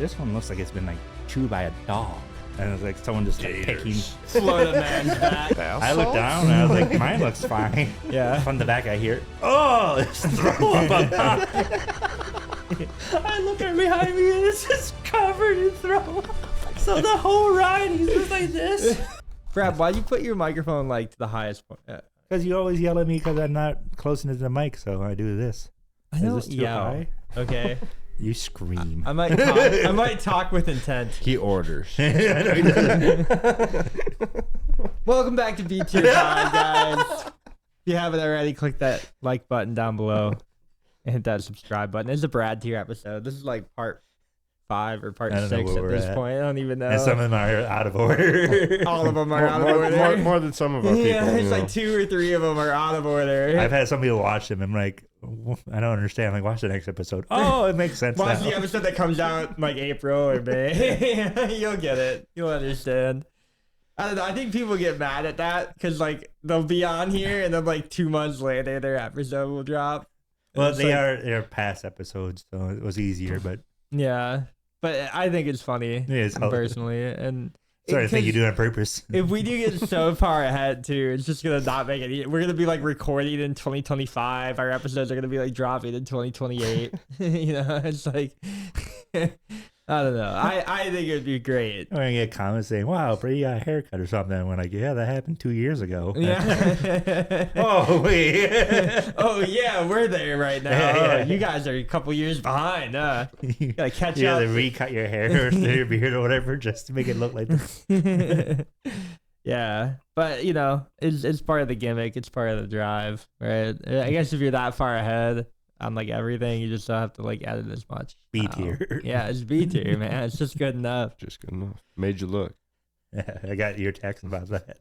this one looks like it's been like chewed by a dog. And it's like someone just like picking. Florida man's back. I looked down and I was like, mine looks fine. Yeah. From the back I hear, oh, it's throw up on top. I look at behind me and it's just covered in throw up. So the whole ride he's just like this. Brad, why'd you put your microphone like to the highest point? Because you always yell at me because I'm not close into the mic, so I do this. I don't Is this too high? Okay. You scream. I might talk with intent. He orders. I know he doesn't. Welcome back to B Tier Pod, guys. If you haven't already, click that like button down below and hit that subscribe button. It's a Brad Tier episode. This is like part 5 or part 6 at this point. I don't even know. And some of them are out of order. All of them are out of order. More than some of our people. Yeah, it's like 2 or 3 of them are out of order. I've had some people watch them. I'm like, I don't understand. I'm like, watch the next episode. Oh, it makes sense. Watch now. the episode that comes out like April or May. You'll get it. You'll understand. I don't know. I think people get mad at that because like they'll be on here and then like 2 months later their episode will drop. Well, they're past episodes, so it was easier. But yeah, but I think it's funny personally. And sorry, I think you do it on purpose. If we do get so far ahead too, it's just gonna not make it. We're gonna be like recording in 2025. Our episodes are gonna be like dropping in 2028. You know, it's like I don't know. I think it'd be great. I'm gonna get comments saying, "Wow, Brady got a haircut or something." When like, yeah, that happened 2 years ago. Yeah. Oh wait. Oh yeah, we're there right now. Yeah. Oh, you guys are a couple years behind. You gotta catch You up. have to recut your hair or your beard or whatever just to make it look like this. Yeah, but you know, it's part of the gimmick. It's part of the drive, right? I guess if you're that far ahead on like everything, you just don't have to like edit as much. B tier. Yeah, it's B tier, man. It's just good enough. Just good enough. Made you look. Yeah, I got your text about that.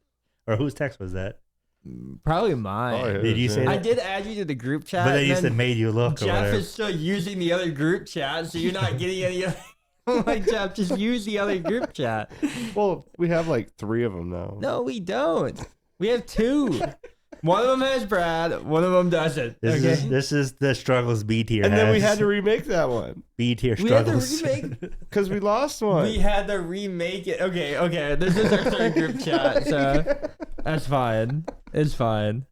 Or whose text was that? Probably mine. Oh, yeah, Did you say I that? did add you to the group chat. But then you said made you look or Jeff whatever. is still using the other group chat, so you're not getting any. I'm like, Jeff, just use the other group chat. Well, we have like 3 of them now. No, we don't. We have 2. One of them has Brad. One of them doesn't. This is the struggles B tier And has. then we had to remake that one. B tier We had to struggles. remake. Because we lost one. We had to remake it. Okay. This is our 3rd group chat, so that's fine. It's fine.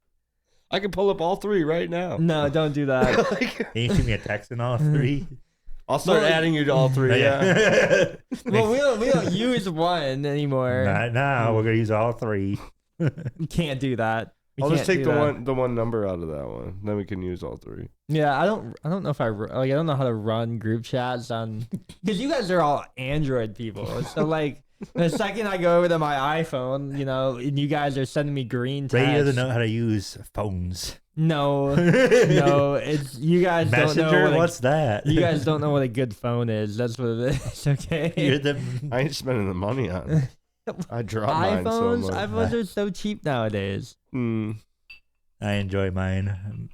I can pull up all 3 right now. No, don't do that. Can you shoot me a text in all 3? I'll start Well, adding you to all 3. Yeah. Well, we don't use one anymore. Not now. We're gonna use all 3. We can't do that. I'll just take do that. the one number out of that one. Then we can use all 3. Yeah, I don't know if I don't know how to run group chats on because you guys are all Android people. So like the second I go over to my iPhone, you know, and you guys are sending me green text. Brady doesn't know how to use phones. No, it's you guys don't know Messenger? what What's that? you guys don't know what a good phone is. That's what it is. Okay. You're the I ain't spending the money on it. I drop mine so iPhones, much. iPhones are so cheap nowadays. I enjoy mine.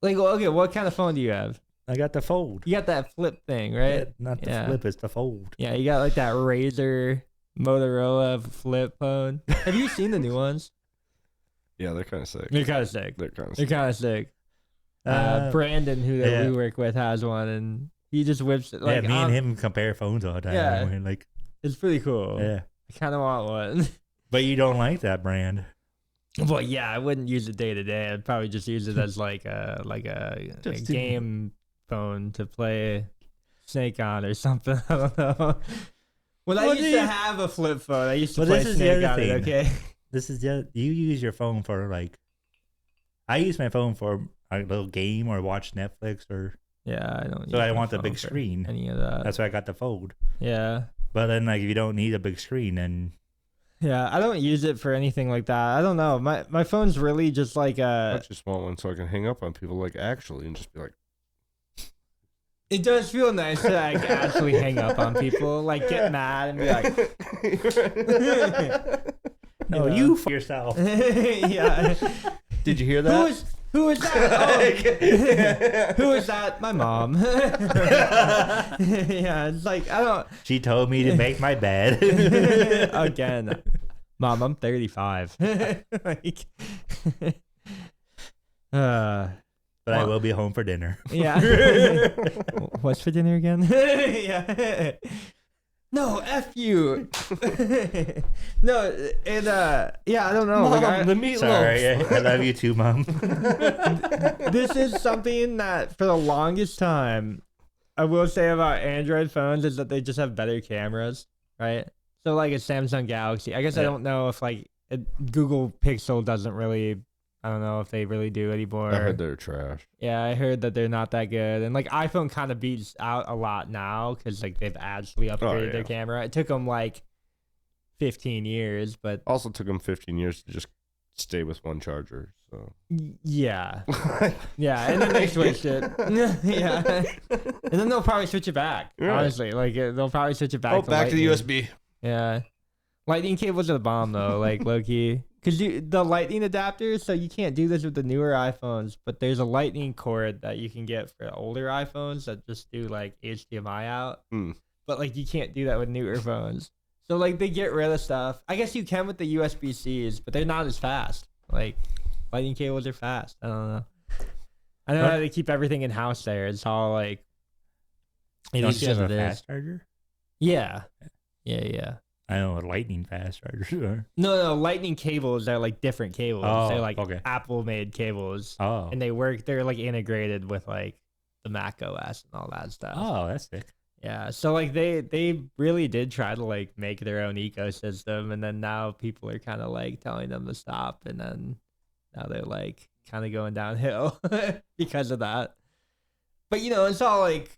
Like, well, okay, what kind of phone do you have? I got the fold. You got that flip thing, right? Yeah, not the flip, it's the fold. Yeah, you got like that Razer Motorola flip phone. Have you seen the new ones? Yeah, they're kind of sick. They're kind of sick. They're kind of They're sick. kind of sick. Brandon, who we work with, has one, and he just whips it. Like, yeah, me and him compare phones all the time. Yeah. We're like, it's pretty cool. yeah. I kind of want one. But you don't like that brand. Well, yeah, I wouldn't use it day to day. I'd probably just use it as like a game phone to play Snake on or something. I don't know. Well, I used to have a flip phone. I used to play Snake on it. Okay. This is you use your phone for like. I use my phone for a little game or watch Netflix or. Yeah, I don't. So I want the big screen. Any of that. That's why I got the fold. Yeah. But then, like, if you don't need a big screen, then. Yeah, I don't use it for anything like that. I don't know. My phone's really just like I just want one so I can hang up on people like actually and just be like. It does feel nice to like actually hang up on people, like get mad and be like, No, you for yourself. yeah. Did you hear that? Who is that? Oh. Who is that? My mom. Yeah, it's like I don't. She told me to make my bed. Again, Mom, I'm 35. Like, but I will be home for dinner. Yeah. What's for dinner again? Yeah. No, F you. No, and yeah, I don't know. Mom, Like, the meatloaf. Sorry, I love you too, Mom. this is something that for the longest time, I will say about Android phones is that they just have better cameras, right? So like a Samsung Galaxy. I guess I Yeah. don't know if like Google Pixel doesn't really. I don't know if they really do anymore. I heard they're trash. Yeah, I heard that they're not that good, and like iPhone kind of beats out a lot now because like they've actually upgraded their yeah. camera. It took them like 15 years, but Also took them 15 years to just stay with one charger. So yeah, yeah, and then they switched it. Yeah, and then they'll probably switch it back. Right. Honestly, like they'll probably switch it back. oh, to back to the Lightning. USB. Yeah, Lightning cables are the bomb though. Like low key. Because the lightning adapters, so you can't do this with the newer iPhones, but there's a lightning cord that you can get for older iPhones that just do like HDMI out. Hmm. But like you can't do that with newer phones. So like they get rid of stuff. I guess you can with the USB-Cs, but they're not as fast. Like lightning cables are fast. I don't know. I know how they keep everything in house there. It's all like You don't it's have just a it is. fast charger? Yeah. Yeah. I know what lightning fast chargers are. No, lightning cables are like different cables. Oh, They're like okay. Apple made cables. Oh. And they're like integrated with like the Mac OS and all that stuff. Oh, that's sick. Yeah. So like they really did try to like make their own ecosystem, and then now people are kind of like telling them to stop, and then now they're like kind of going downhill because of that. But you know, it's all like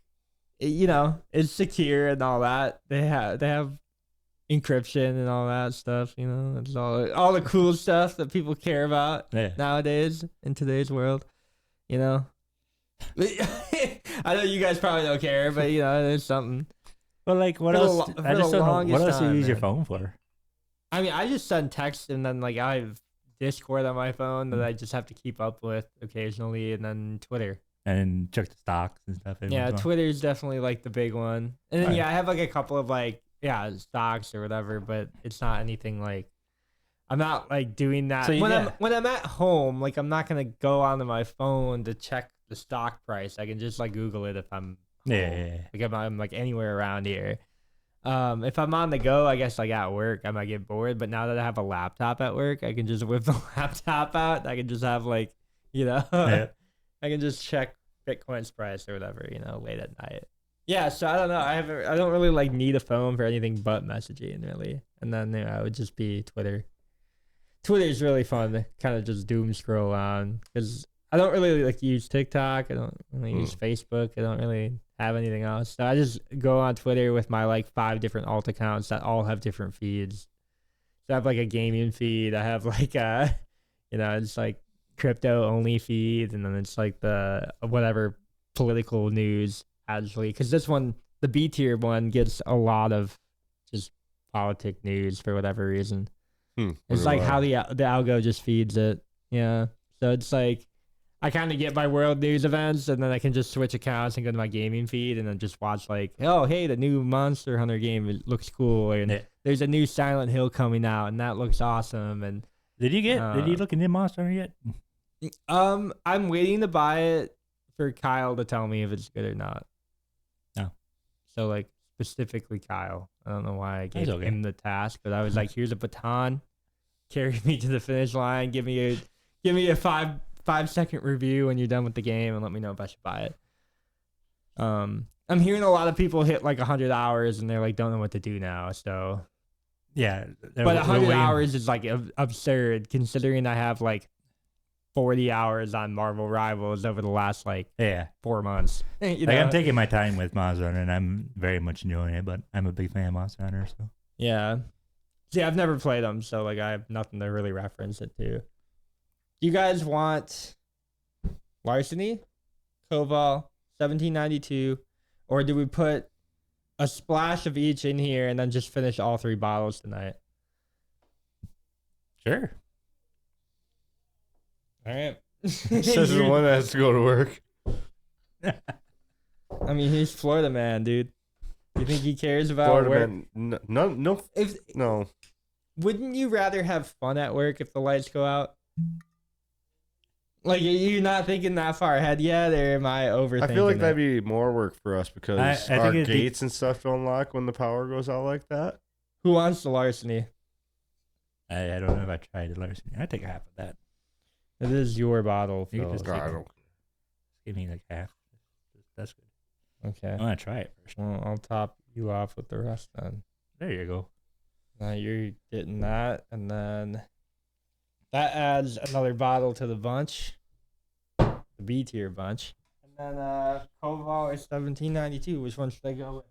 it's secure and all that. They have encryption and all that stuff, it's all the cool stuff that people care about Yeah. nowadays in today's world, I know you guys probably don't care, but there's something. Well, like what For the else? lo- I for just the don't know longest what else do you time, use your man. phone for. I mean, I just send text, and then like I have Discord on my phone that I just have to keep up with occasionally, and then Twitter. And check the stocks and stuff. every Yeah, once in a while. Twitter's definitely like the big one. And then Right. yeah, I have like a couple of like stocks or whatever, but it's not anything like I'm not like doing that. So when I'm at home, like I'm not gonna go onto my phone to check the stock price. I can just like Google it if I'm Yeah, home. yeah, yeah. Like if I'm like anywhere around here. If I'm on the go, I guess like at work, I might get bored. But now that I have a laptop at work, I can just whip the laptop out. I can just have like, Yeah. I can just check Bitcoin's price or whatever, late at night. Yeah, so I don't know. I don't really like need a phone for anything but messaging really. And then it would just be Twitter. Twitter is really fun to kind of just doom scroll on because I don't really like use TikTok. I don't really use Facebook. I don't really have anything else. So I just go on Twitter with my like 5 different alt accounts that all have different feeds. So I have like a gaming feed. I have like it's like crypto only feed, and then it's like the whatever political news actually, because this one, the B tier one, gets a lot of just politic news for whatever reason. It's like how the algo just feeds it. Yeah, so it's like I kind of get my world news events, and then I can just switch accounts and go to my gaming feed, and then just watch like, oh hey, the new Monster Hunter game, it looks cool, and there's a new Silent Hill coming out, and that looks awesome. And Did you look into Monster Hunter yet? I'm waiting to buy it for Kyle to tell me if it's good or not. Oh. So like specifically Kyle. I don't know why I gave That's okay. him the task, but I was like, here's a baton, carry me to the finish line, give me a 5-second review when you're done with the game, and let me know if I should buy it. I'm hearing a lot of people hit like 100 hours and they're like don't know what to do now. So Yeah. but 100 hours is like absurd considering I have like 40 hours on Marvel Rivals over the last like Yeah. 4 months. Like I'm taking my time with Monster Hunter, and I'm very much enjoying it. But I'm a big fan of Monster Hunter, so Yeah. See, I've never played them, so like I have nothing to really reference it to. Do you guys want Larceny, Koval, 1792, or do we put a splash of each in here and then just finish all 3 bottles tonight? sure. All right. Says the one that has to go to work. I mean, he's Florida man, dude. You think he cares about Florida work? man, no, no. Wouldn't you rather have fun at work if the lights go out? Like, are you not thinking that far ahead yet, or am I overthinking I feel like that'd it? be more work for us because I think our it'd be- gates and stuff don't lock when the power goes out like that. Who wants the larceny? I don't know if I tried it, Larson. I'd take half of that. It is your bottle, You can Phil. just God, I don't. give me like half. That's good. Okay. I want to try it first. Well, I'll top you off with the rest then. There you go. Now you're getting that, and then that adds another bottle to the bunch, the B tier bunch. And then Koval is $17.92. Which one should I go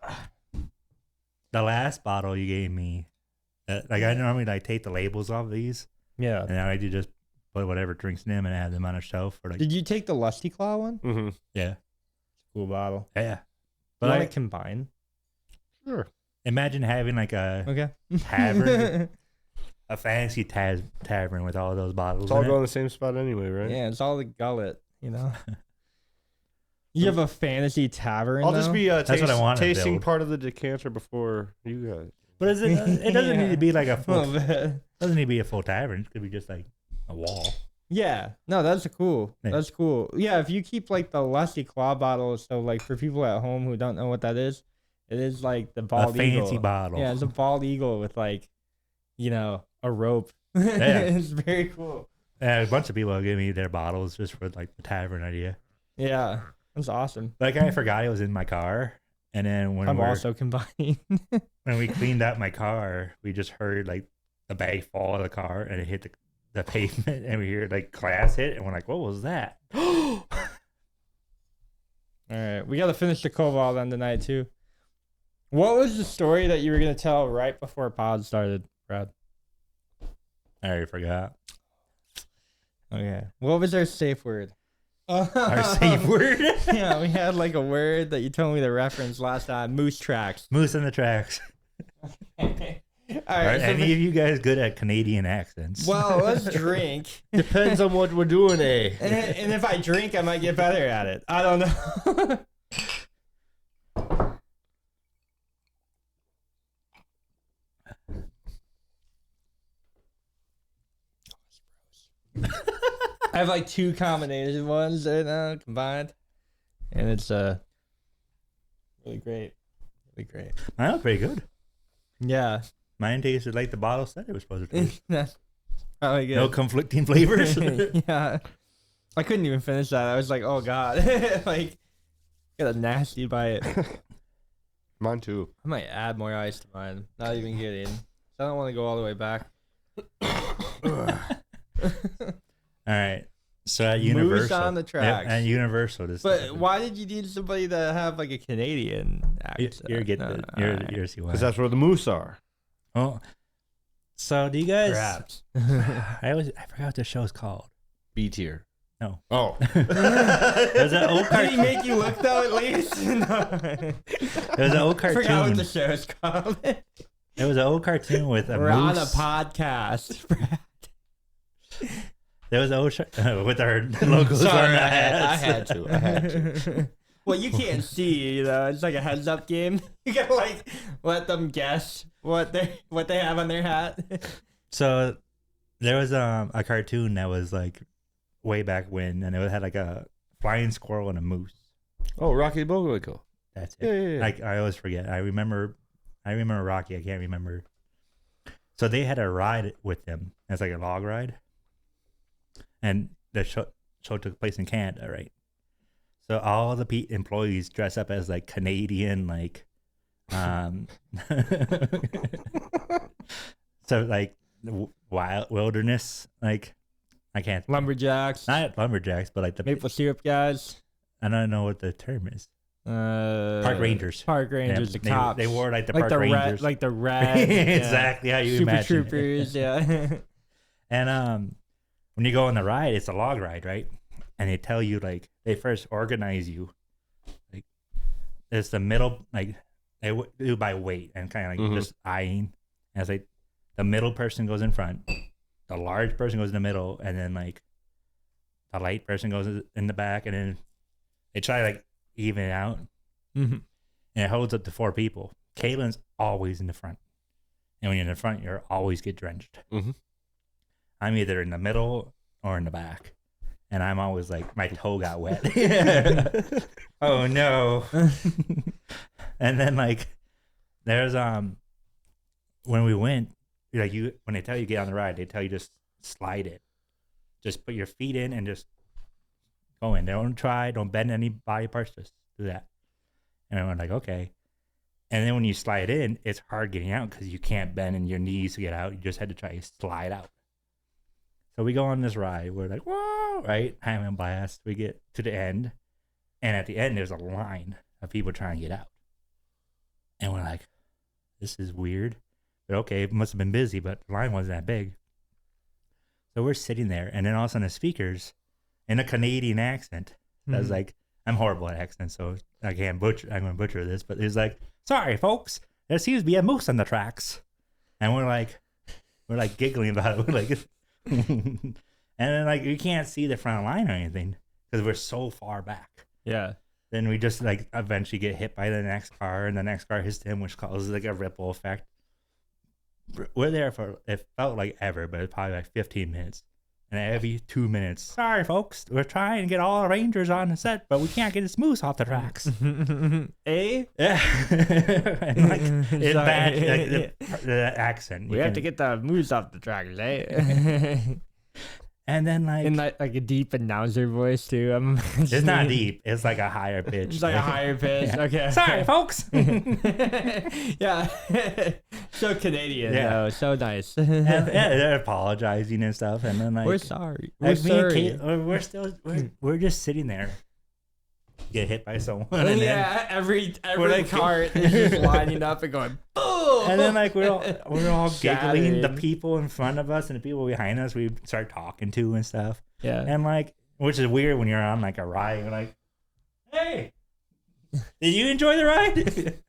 with? The last bottle you gave me, like I normally like take the labels off these, Yeah. and I do just put whatever drinks in them and have them on a shelf for like. Did you take the Lusty Claw one? Mm-hmm. Yeah. Cool bottle. Yeah. But But I I combine. Sure. imagine having like a Okay. tavern, a fancy tavern with all those bottles. It's all in it. going in the same spot anyway, right? Yeah, it's all the gullet, you know. You have a fantasy tavern. I'll just though? be That's what I wanna tasting build. part of the decanter before you guys. But is it? It doesn't need to be like a a full. little bit. Doesn't need to be a full tavern. It could be just like a wall. Yeah, no, that's cool. Yeah. That's cool. Yeah, if you keep like the Lusty Claw bottle, so like for people at home who don't know what that is, it is like the A bald fancy eagle. bottle. Yeah, it's a bald eagle with like, you know, a rope. Yeah. It's very cool. Yeah, a bunch of people will give me their bottles just for like the tavern idea. Yeah, that's awesome. Like I forgot it was in my car, and then when I'm we're- also combining. when we cleaned out my car, we just heard like the bag fall out of the car and it hit the pavement, and we heard like glass hit, and we're like, "What was that?" All right, we got to finish the Koval then tonight too. What was the story that you were gonna tell right before pod started, Brad? I already forgot. Okay, what was our safe word? Our safe word: Yeah, we had like a word that you told me to reference last time. Moose tracks. moose in the tracks. All Are right. So any of you guys good at Canadian accents? well, let's drink. Depends on what we're doing, eh? And if I drink, I might get better at it. I don't know. I have like two combination ones right now combined, and it's really great, really great. Mine was pretty good. Yeah, Mine tasted like the bottle said it was supposed to taste. that's probably good. No conflicting flavors. Yeah, I couldn't even finish that. I was like, oh god, like got a nasty bite. Mine too. I might add more ice to mine. Not even kidding. I don't want to go all the way back. All right. So at Moose Universal, on the tracks. At Universal, this. But why did you need somebody to have like a Canadian accent? You're getting No, it. no, You're alright. you're see why. Because that's where the moose are. Oh. So do you guys? Perhaps. I forgot what the show's called. B tier. No. Oh. There's an old Did he cartoon. make you look though at least? No. There's an old I forgot what cartoon. the show is called. There was an old cartoon with a We're on a moose. podcast. There was an old with our logos on Sorry, the I hats. had to. I had to. Well, you can't see, you know. It's like a heads-up game. You gotta like let them guess what they have on their hat. So there was a cartoon that was like way back when, and it had like a flying squirrel and a moose. Oh, Rocky Bullwinkle. That's it. Yeah, yeah, yeah. I always forget. I remember Rocky. I can't remember. So they had a ride with them. It's like a log ride, and the show took place in Canada, right? So all the employees dress up as like Canadian, like, so like wild wilderness, like I can't Lumberjacks, not lumberjacks, but like the maple syrup guys, I don't know what the term is. park rangers. Park rangers, Yeah, the cops. They wore like the like park the rangers. red, like the red, Exactly how you Super imagine. Troopers, yeah. And when you go on the ride, it's a log ride, right? And they tell you like they first organize you, like it's the middle, like they do by weight and kind of like just eyeing. And it's like the middle person goes in front, the large person goes in the middle, and then like the light person goes in the back, and then they try to like even it out. Mm-hmm. And it holds up to 4 people. Kaylin's always in the front, and when you're in the front, you always get drenched. Mm-hmm. I'm either in the middle or in the back. And I'm always like, my toe got wet. Oh no. And then like there's when we went, like when they tell you get on the ride, they tell you just slide it. Just put your feet in and just go in. Don't bend any body parts, just do that. And I'm like, okay. And then when you slide in, it's hard getting out because you can't bend in your knees to get out. You just had to try to slide out. So we go on this ride. We're like, whoa, right? Having a blast. We get to the end. And at the end, there's a line of people trying to get out. And we're like, this is weird. But okay, it must have been busy, but the line wasn't that big. So we're sitting there. And then all of a sudden, the speakers, in a Canadian accent, I was like, I'm horrible at accents, so I'm going to butcher this. But it's like, sorry, folks, there seems to be a moose on the tracks. And we're like giggling about it. We're like, and then like you can't see the front line or anything because we're so far back. Yeah. Then we just like eventually get hit by the next car, and the next car hits him, which causes like a ripple effect. We're there for, it felt like ever, but it's probably like 15 minutes. And every 2 minutes, sorry folks, we're trying to get all the Rangers on the set, but we can't get this moose off the tracks. Eh? Yeah. And like it bad, like the accent. We have to get the moose off the tracks, eh? And then like in like a deep announcer voice too. I'm it's not deep. It's like a higher pitch. It's like a higher pitch. Yeah. Okay. Sorry, folks. Yeah. So Canadian though. So nice. And, yeah, they're apologizing and stuff, and then like we're sorry. We're like, sorry. We're just sitting there, get hit by someone, and yeah, every like, cart is just lining up and going boom. And then like we're all giggling. The Shattered. people in front of us and the people behind us, we start talking to and stuff. Yeah. And like, which is weird when you're on like a ride. You're like, hey, did you enjoy the ride?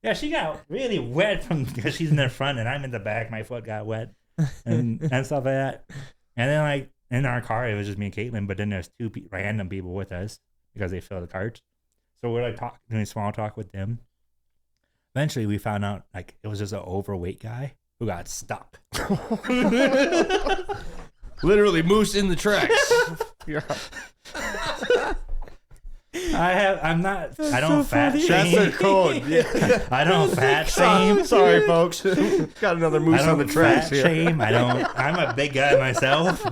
Yeah, she got really wet because she's in the front and I'm in the back. My foot got wet and stuff like that. And then like in our car, it was just me and Caitlin. But then there's two random people with us because they fill the carts. So we're like doing small talk with them. Eventually, we found out like it was just an overweight guy who got stuck. Literally moose in the tracks. I don't fat shame. That's their code. Yeah. I don't fat shame. Sorry, folks. Got another moose I on the don't tracks fat here. shame. I'm a big guy myself.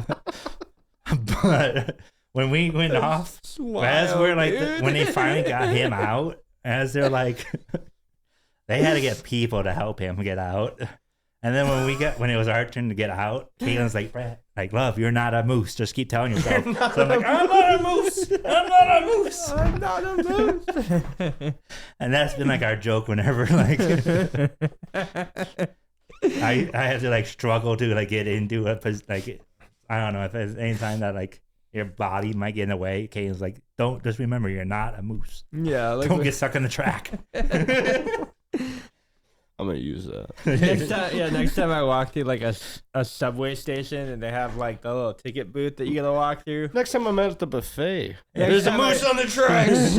But when we went off, as we're like, when they finally got him out, as they're like, they had to get people to help him get out. And then when it was our turn to get out, Caitlin's like, Brad, like, love, you're not a moose. Just keep telling yourself. So I'm like, I'm not a moose. I'm not a moose. I'm not a moose. And that's been like our joke whenever like I have to like struggle to like get into it, like I don't know if there's any time that like your body might get in the way. Caitlin's like, don't, just remember you're not a moose. Yeah, like Don't get stuck in the track. I'm gonna use that. next time I walk through like a subway station and they have like the little ticket booth that you gotta walk through. Next time I'm at the buffet, Next there's a time moose on the tracks.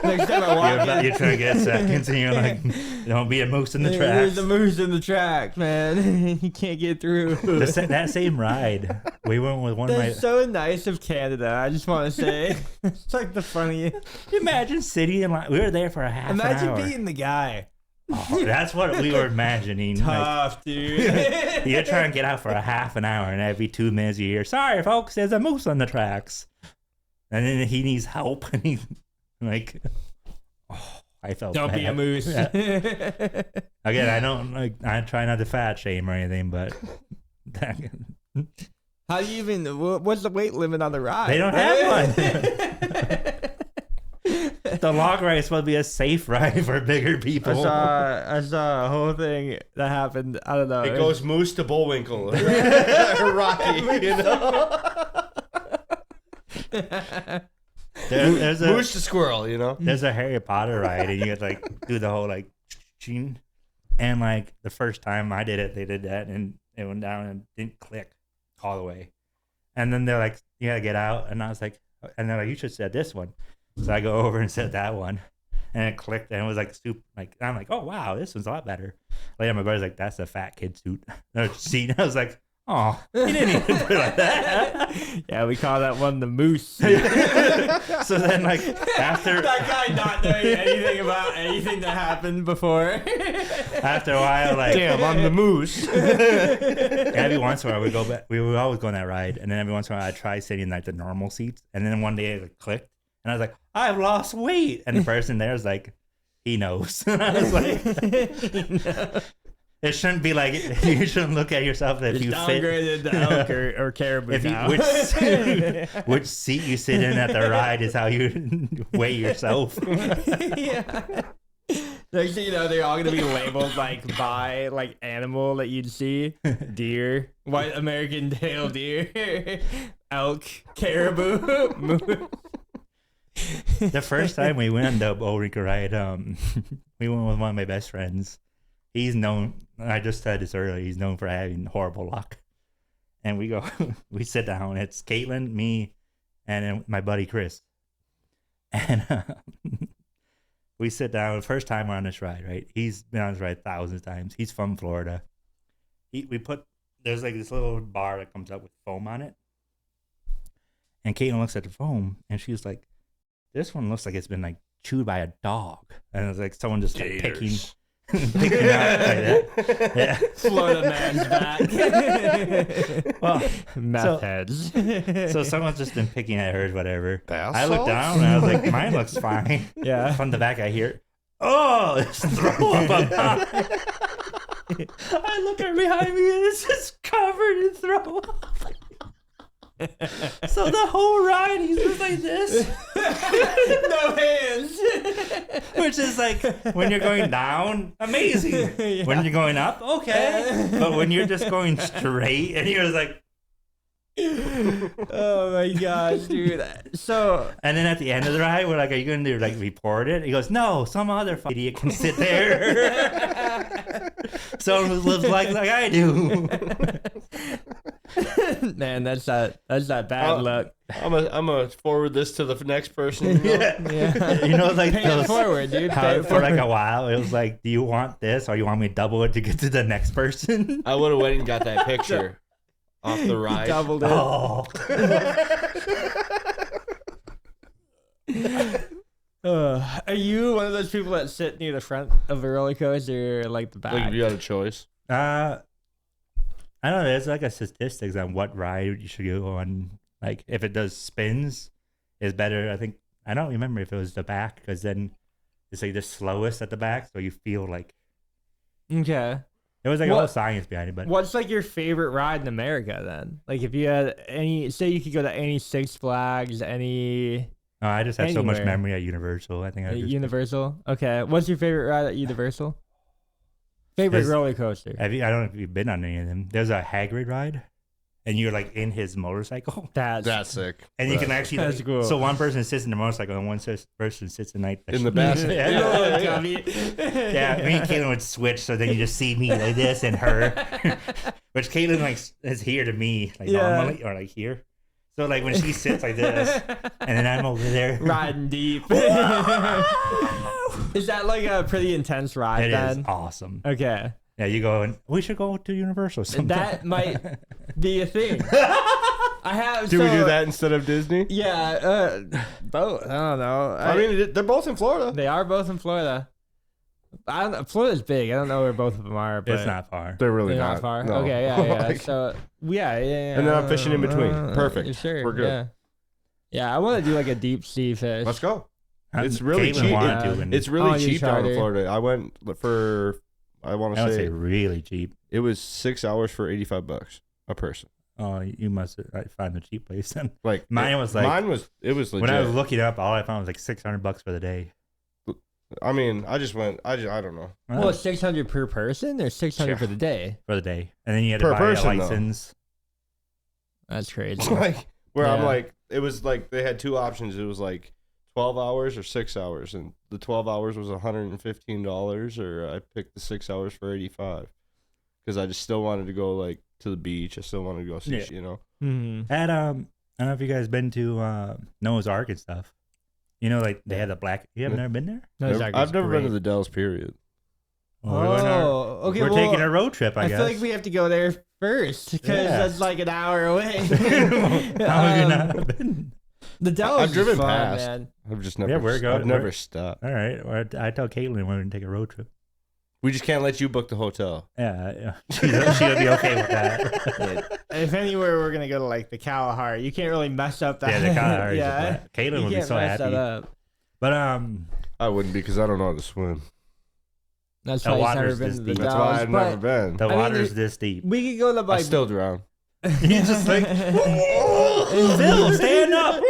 Next time I walk You're trying to get seconds and you're like, don't be a moose in the tracks. There's a moose in the track, man. You can't get through. That same ride, we went with one of my. That's so nice of Canada. I just want to say, it's like the funniest. Imagine sitting in line. We were there for a half an Imagine hour. being the guy. Oh, that's what we were imagining. Tough, dude. You're trying to get out for a half an hour, and every 2 minutes you hear, sorry, folks, there's a moose on the tracks. And then he needs help, and he's like, oh, I felt Don't be a bad. moose. Yeah. Again, I try not to fat shame or anything, but How do you even, what's the weight limit on the ride? they don't have one. The log ride is supposed to be a safe ride for bigger people. I saw a whole thing that happened. I don't know. It goes moose to Bullwinkle. Rocky, you know? There's a Moose to squirrel, you know? there's a Harry Potter ride, and you have to like do the whole like, ching. And like the first time I did it, they did that, and it went down and didn't click all the way. And then they're like, you gotta get out, and I was like, and they're like, you should set this one. So I go over and set that one, and it clicked, and it was like super. Like I'm like, oh wow, this one's a lot better. Later, my brother's like, that's a fat kid suit or seat. I was like, Oh, he didn't even put it like that. Yeah, we call that one the moose. So then, like, after That guy not knowing anything about anything that happened before. after a while, like, Damn, I'm the moose. every once in a while we go back. We would always go on that ride, and then every once in a while I try sitting in like the normal seats, and then one day it clicked, and I was like, I've lost weight, and the person there is like, he knows. And I was like, it shouldn't be like you shouldn't look at yourself if Just you fit. downgraded the elk or caribou If you, now. which seat you sit in at the ride is how you weigh yourself. Yeah. Next thing you know, they're all gonna be labeled like by like animal that you'd see: deer, white American tail deer, elk, caribou, moose. The first time we went on the Ulrika ride, we went with one of my best friends. He's known, I just said this earlier, he's known for having horrible luck. And we go, we sit down. It's Caitlin, me, and then my buddy Chris. And we sit down. The first time we're on this ride, right? He's been on this ride thousands of times. He's from Florida. There's like this little bar that comes up with foam on it. And Caitlin looks at the foam and she's like, this one looks like it's been like chewed by a dog. And it's like someone just like picking out like that. Yeah. Florida man's back. Well, Meth heads. so someone's just been picking at hers, whatever. Bath I look salts? down and I was like, mine looks fine. Yeah. From the back I hear, oh, it's throw up. I look at behind me and it's just covered in throw up. So the whole ride he's just like this. No hands. Which is like, when you're going down, amazing. Yeah. When you're going up, okay. But when you're just going straight and you're just like, Oh my gosh, dude. So and then at the end of the ride, we're like, are you going to like report it? He goes, no, some other idiot can sit there. Someone who lives like I do. man, that's that bad luck. I'm gonna forward this to the next person. You know? Yeah. You know, like Pay it those, forward, dude. Pay how, it for like forward. a while, it was like, do you want this or you want me to double it to get to the next person? I would have went and got that picture off the ride. Doubled it. Oh. Are you one of those people that sit near the front of a roller coaster or like the back? Like if you had a choice. I don't know. There's like a statistics on what ride you should go on. Like if it does spins, is better. I think I don't remember if it was the back because then it's like the slowest at the back, so you feel like Okay. there was like a whole science behind it. But What's like your favorite ride in America then? Like if you had any, say you could go to any Six Flags, any I just have so much anywhere. memory at Universal. I think I just, Universal. Okay. What's your favorite ride at Universal? Favorite There's- roller coaster. I don't know if you've been on any of them. There's a Hagrid ride, and you're like in his motorcycle, That's sick. and you can actually. That's cool. So one person sits in the motorcycle, and one person sits in like In the back. Yeah. Yeah, me and Caitlin would switch, so then you just see me like this and her, which Caitlin like is here to me like Yeah. normally or like here. So like when she sits like this, and then I'm over there. Riding deep. Is that like a pretty intense ride It then? is awesome. Okay. Yeah, you go and we should go to Universal sometime. That might be a thing. I have. Do we so- do that instead of Disney? Yeah, both. I don't know. I mean, they're both in Florida. they are both in Florida. I don't know. Florida's big. I don't know where both of them are, but It's not far. They're really they're not. not far. No. Okay, yeah. Like, So yeah. And then I'm fishing in between. Perfect. Sure. We're good. Yeah. Yeah, I want to do like a deep sea fish. let's go. It's really Caitlin cheap. wanted Yeah. to, and It's really Oh, you cheap down in charter. Florida. I went for, I want I would to say say, really cheap. it was 6 hours for $85 a person. Oh, you must find a cheap place then. Like Mine was like it was legit. when I was looking up, all I found was like $600 for the day. I mean, I just went. I don't know. Well, 600 per person or 600 Yeah. for the day? For the day, and then you had Per to buy person, a though. license. That's crazy. Like where I'm Yeah. like, it was like they had two options. It was like 12 hours or 6 hours, and the 12 hours was $115, or I picked the 6 hours for 85 because I just still wanted to go like to the beach. I still wanted to go see, Yeah. you know. Mm-hmm. At I don't know if you guys been to Noah's Ark and stuff. You know, like they had the black. You haven't Yeah. never been there? I've never been to the Dells. Period. Well, we're going on our- Oh, okay. we're well, taking a road trip. I guess. feel like we have to go there first because Yeah. that's like an hour away. How have you not been? The Dells I've driven is fun, past. man. I've just never. Yeah, we're going- I've never we're- stopped. All right. Well, I tell Caitlin we're going to take a road trip. We just can't let you book the hotel. Yeah. She'll be okay with that. If anywhere we're gonna go to like the Kalahari, you can't really mess up that. Yeah, the Kalahari. Yeah, Caitlin you would be can't so mess happy. that up. But I wouldn't because I don't know how to swim. That's The why he's never water's been this to the deep. That's Dells. why I've but never been. the I mean, water's this deep. we could go to I like. still drown. He's just like, Phil, stand up.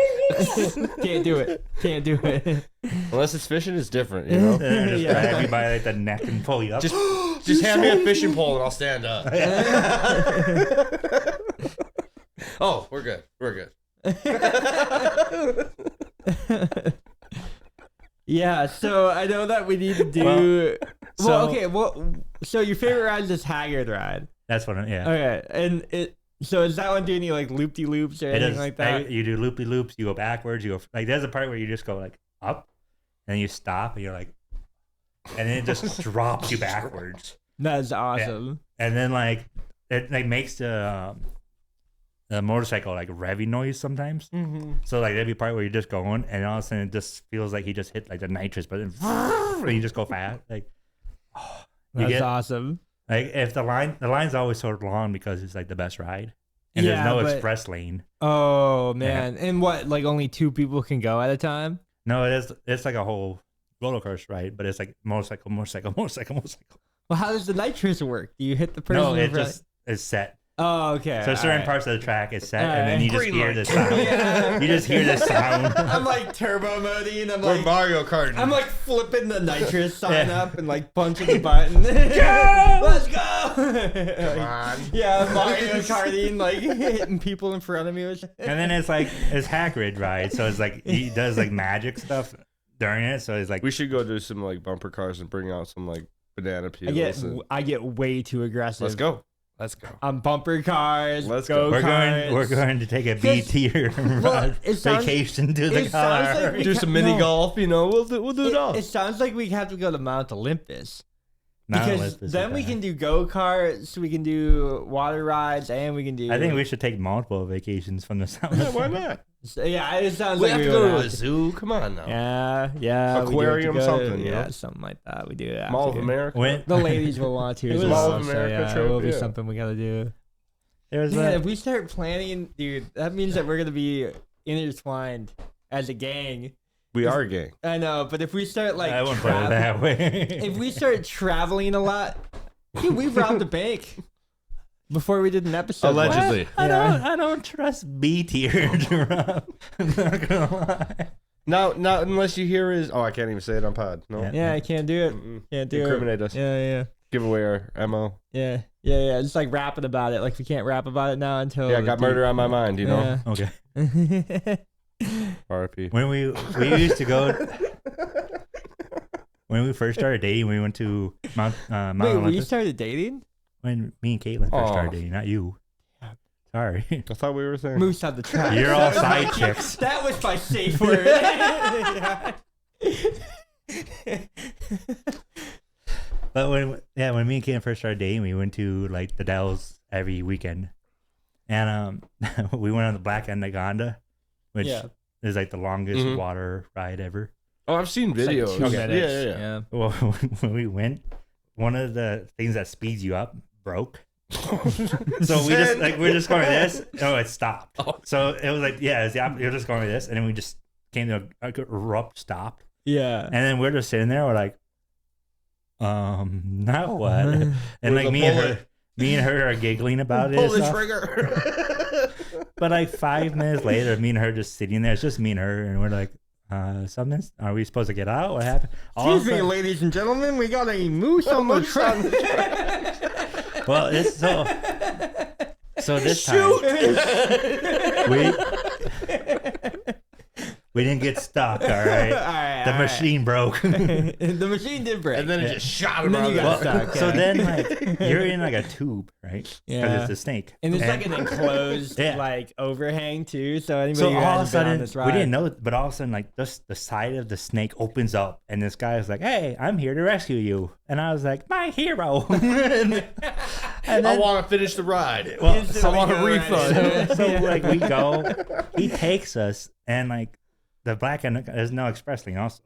Can't do it. Can't do it. Unless it's fishing, it's different. You know. And just Yeah. grab you by like the neck and pull you up. Just hand me a fishing pole and I'll stand up. Oh, we're good. We're good. Yeah, so I know that we need to do. So your favorite ride is this Haggard ride. That's what. Yeah. Okay, and so is that one doing any like loop de loops or It anything is like that? You do loopy loops. You go backwards. You go like there's a part where you just go like up, and then you stop, and you're like, and then it just drops you backwards, That's awesome. and then like it like makes the motorcycle like revving noise sometimes. Mm-hmm. So like there'd be a part where you're just going, and all of a sudden it just feels like he just hit like the nitrous button, and you just go fast. Like you That's get- awesome. like if the line's always sort of long because it's like the best ride, and Yeah, there's no but- express lane. Oh man, and what? Like only 2 people can go at a time? No, it's like a whole roller coaster ride, but it's like motorcycle. Well, how does the nitrous work? Do you hit the person? No, in it front? just is set. Oh, okay. So certain alright. parts of the track is set, Alright. and then you just Green hear light. the sound. Yeah. You just hear the sound. I'm like turbo moding. I'm We're like Mario Kart. I'm like flipping the nitrous sign Yeah. up and like punching the button. Let's go! Come on. Yeah, Mario karting, like hitting people in front of me. And then it's Hagrid ride, so it's like he does like magic stuff during it. So it's like We should go do some like bumper cars and bring out some like banana peels. I get way too aggressive. Let's go. Let's go. On bumper cars. Let's go. go. we're going to take a B tier it sounds- vacation to the it sounds like Kalahari. we Do some mini no. golf. You know, we'll do it all. It sounds like we have to go to Mount Olympus. Not Because Olympus then is we bad. can do go-karts, we can do water rides, and we can do... I think we should take multiple vacations from the sound. Yeah, why not? So, yeah, it sounds We like have to we go would to a have to- zoo. Come on now. Yeah, we do have to Aquarium, go to- something, you Yeah, know? something like that. We do that. Mall of America. When, The ladies will want to It as was well. Mall of So, America yeah, trip, it will be yeah. something we gotta do. there's Man, a, if we start planning, dude, that means that we're gonna be intertwined as a gang. We are a gang. I know, but if we start like I wouldn't put it travel- that way. if we start traveling a lot, dude, we robbed a bank before we did an episode. Allegedly. I don't trust B tier to rob. I'm not gonna lie. Not unless you hear his. Oh, I can't even say it on pod. No. Yeah. Yeah, I can't do it. Mm-mm. Can't do Incriminate it. us. Yeah. Give away our MO. Yeah. Just like rapping about it. Like we can't rap about it now until. Yeah, I got murder on my mind. You know. Okay. Yeah. R.I.P. When we used to go when we first started dating, we went to Mount Wait, we Olympus. started dating? When me and Caitlin first Aw. started dating, not you. Sorry. I thought we were saying. Moose on the track. You're all side chicks. That was my safe word. But when me and Caitlin first started dating, we went to like the Dells every weekend, and we went on the Black Anaconda, which Yeah. is like the longest Mhm. water ride ever. Oh, I've seen It's like videos. 2 Okay. minutes. Yeah. Well, when we went, one of the things that speeds you up broke. So we're just going like this. Oh, it stopped. Oh. So it was like, yeah, you're just going like this, and then we just came to a abrupt stop, Yeah. and then we're just sitting there. We're like, now what? And Where's like the me and bullet? her are giggling about it. Pull and the stuff. trigger. But like 5 minutes later, me and her just sitting there. It's just me and her, and we're like, something? Are we supposed to get out? What happened? All of Excuse a me, sudden- ladies and gentlemen, we got a moose on the Moose on the track. Well, it's so this time we didn't get stuck. All right, the machine broke. The machine did break. And then it just shot And him then around you the got Well, stuck. so yeah. then like you're in like a tube, right? Because Yeah. it's a snake. And it's like an enclosed Yeah. like overhang too. So anybody So who all of a hasn't been on sudden, this we ride, didn't know it, but all of a sudden, like just the side of the snake opens up, and this guy is like, "Hey, I'm here to rescue you," and I was like, "My hero!" And I then, want to finish the ride. well, I want a refund. so like we go, he takes us, and like the black guy is no express lane also.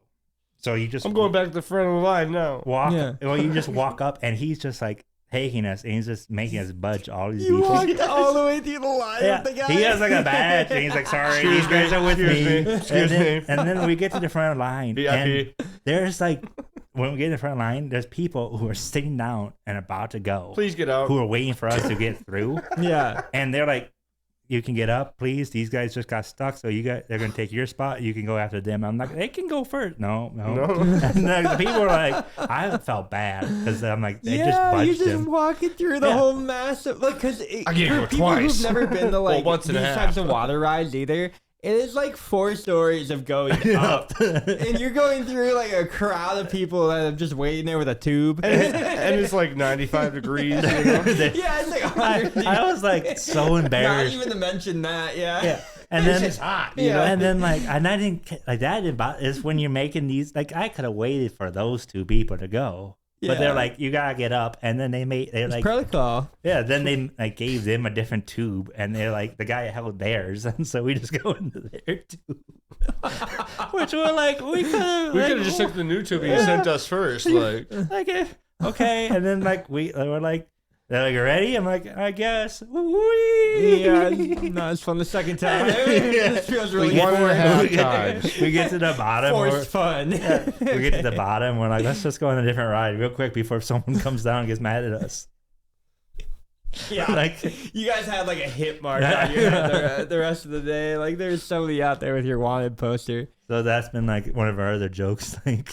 So you just I'm going back to the front of the line now. walk. Yeah. Well, you just walk up, and he's just like taking us, and he's just making us budge all these You people. walked all the way through the line Yeah, with the guy. he has like a badge, and he's like, "Sorry, these guys are with me." Excuse me. And then we get to the front of the line, VIP. and there's like, when we get to the front line, there's people who are sitting down and about to go, Please get out. who are waiting for us to get through, Yeah. and they're like, "You can get up, please. These guys just got stuck, so they're gonna take your spot. You can go after them." I'm like, "They can go first." No. No. And the people are like, I felt bad because I'm like, they just Yeah, budged you're just him. walking through the Yeah. whole massive, like, because I gave you for it people twice. who've never been to like once and a these half. types of water rides either, it is like 4 stories of going up, and you're going through like a crowd of people that are just waiting there with a tube. And it's like 95 degrees. You know? Yeah, it's like 100 I was like so Not embarrassed. even to mention that, Yeah. And then It's hot. Yeah. and then like, and I didn't like that is when you're making these, like, I could have waited for those two people to go. But they're Yeah. like, you gotta get up, and then they're It's like, protocol. yeah. Then they like gave them a different tube, and they're like, the guy held theirs, and so we just go into their tube, which we're like, we could have, We could have just took the new tube and you sent us first. Like, okay, and then like we're like, they're like, ready? I'm like, I guess. Whee! Yeah, no, it's fun the second time. This feels really One and a half boring. times. We get to the bottom. Forced fun. We get to the bottom. We're like, let's just go on a different ride real quick before someone comes down and gets mad at us. Yeah, Like, you guys had like a hit mark on your head the rest of the day. Like there's somebody out there with your wanted poster. so that's been like one of our other jokes. Like,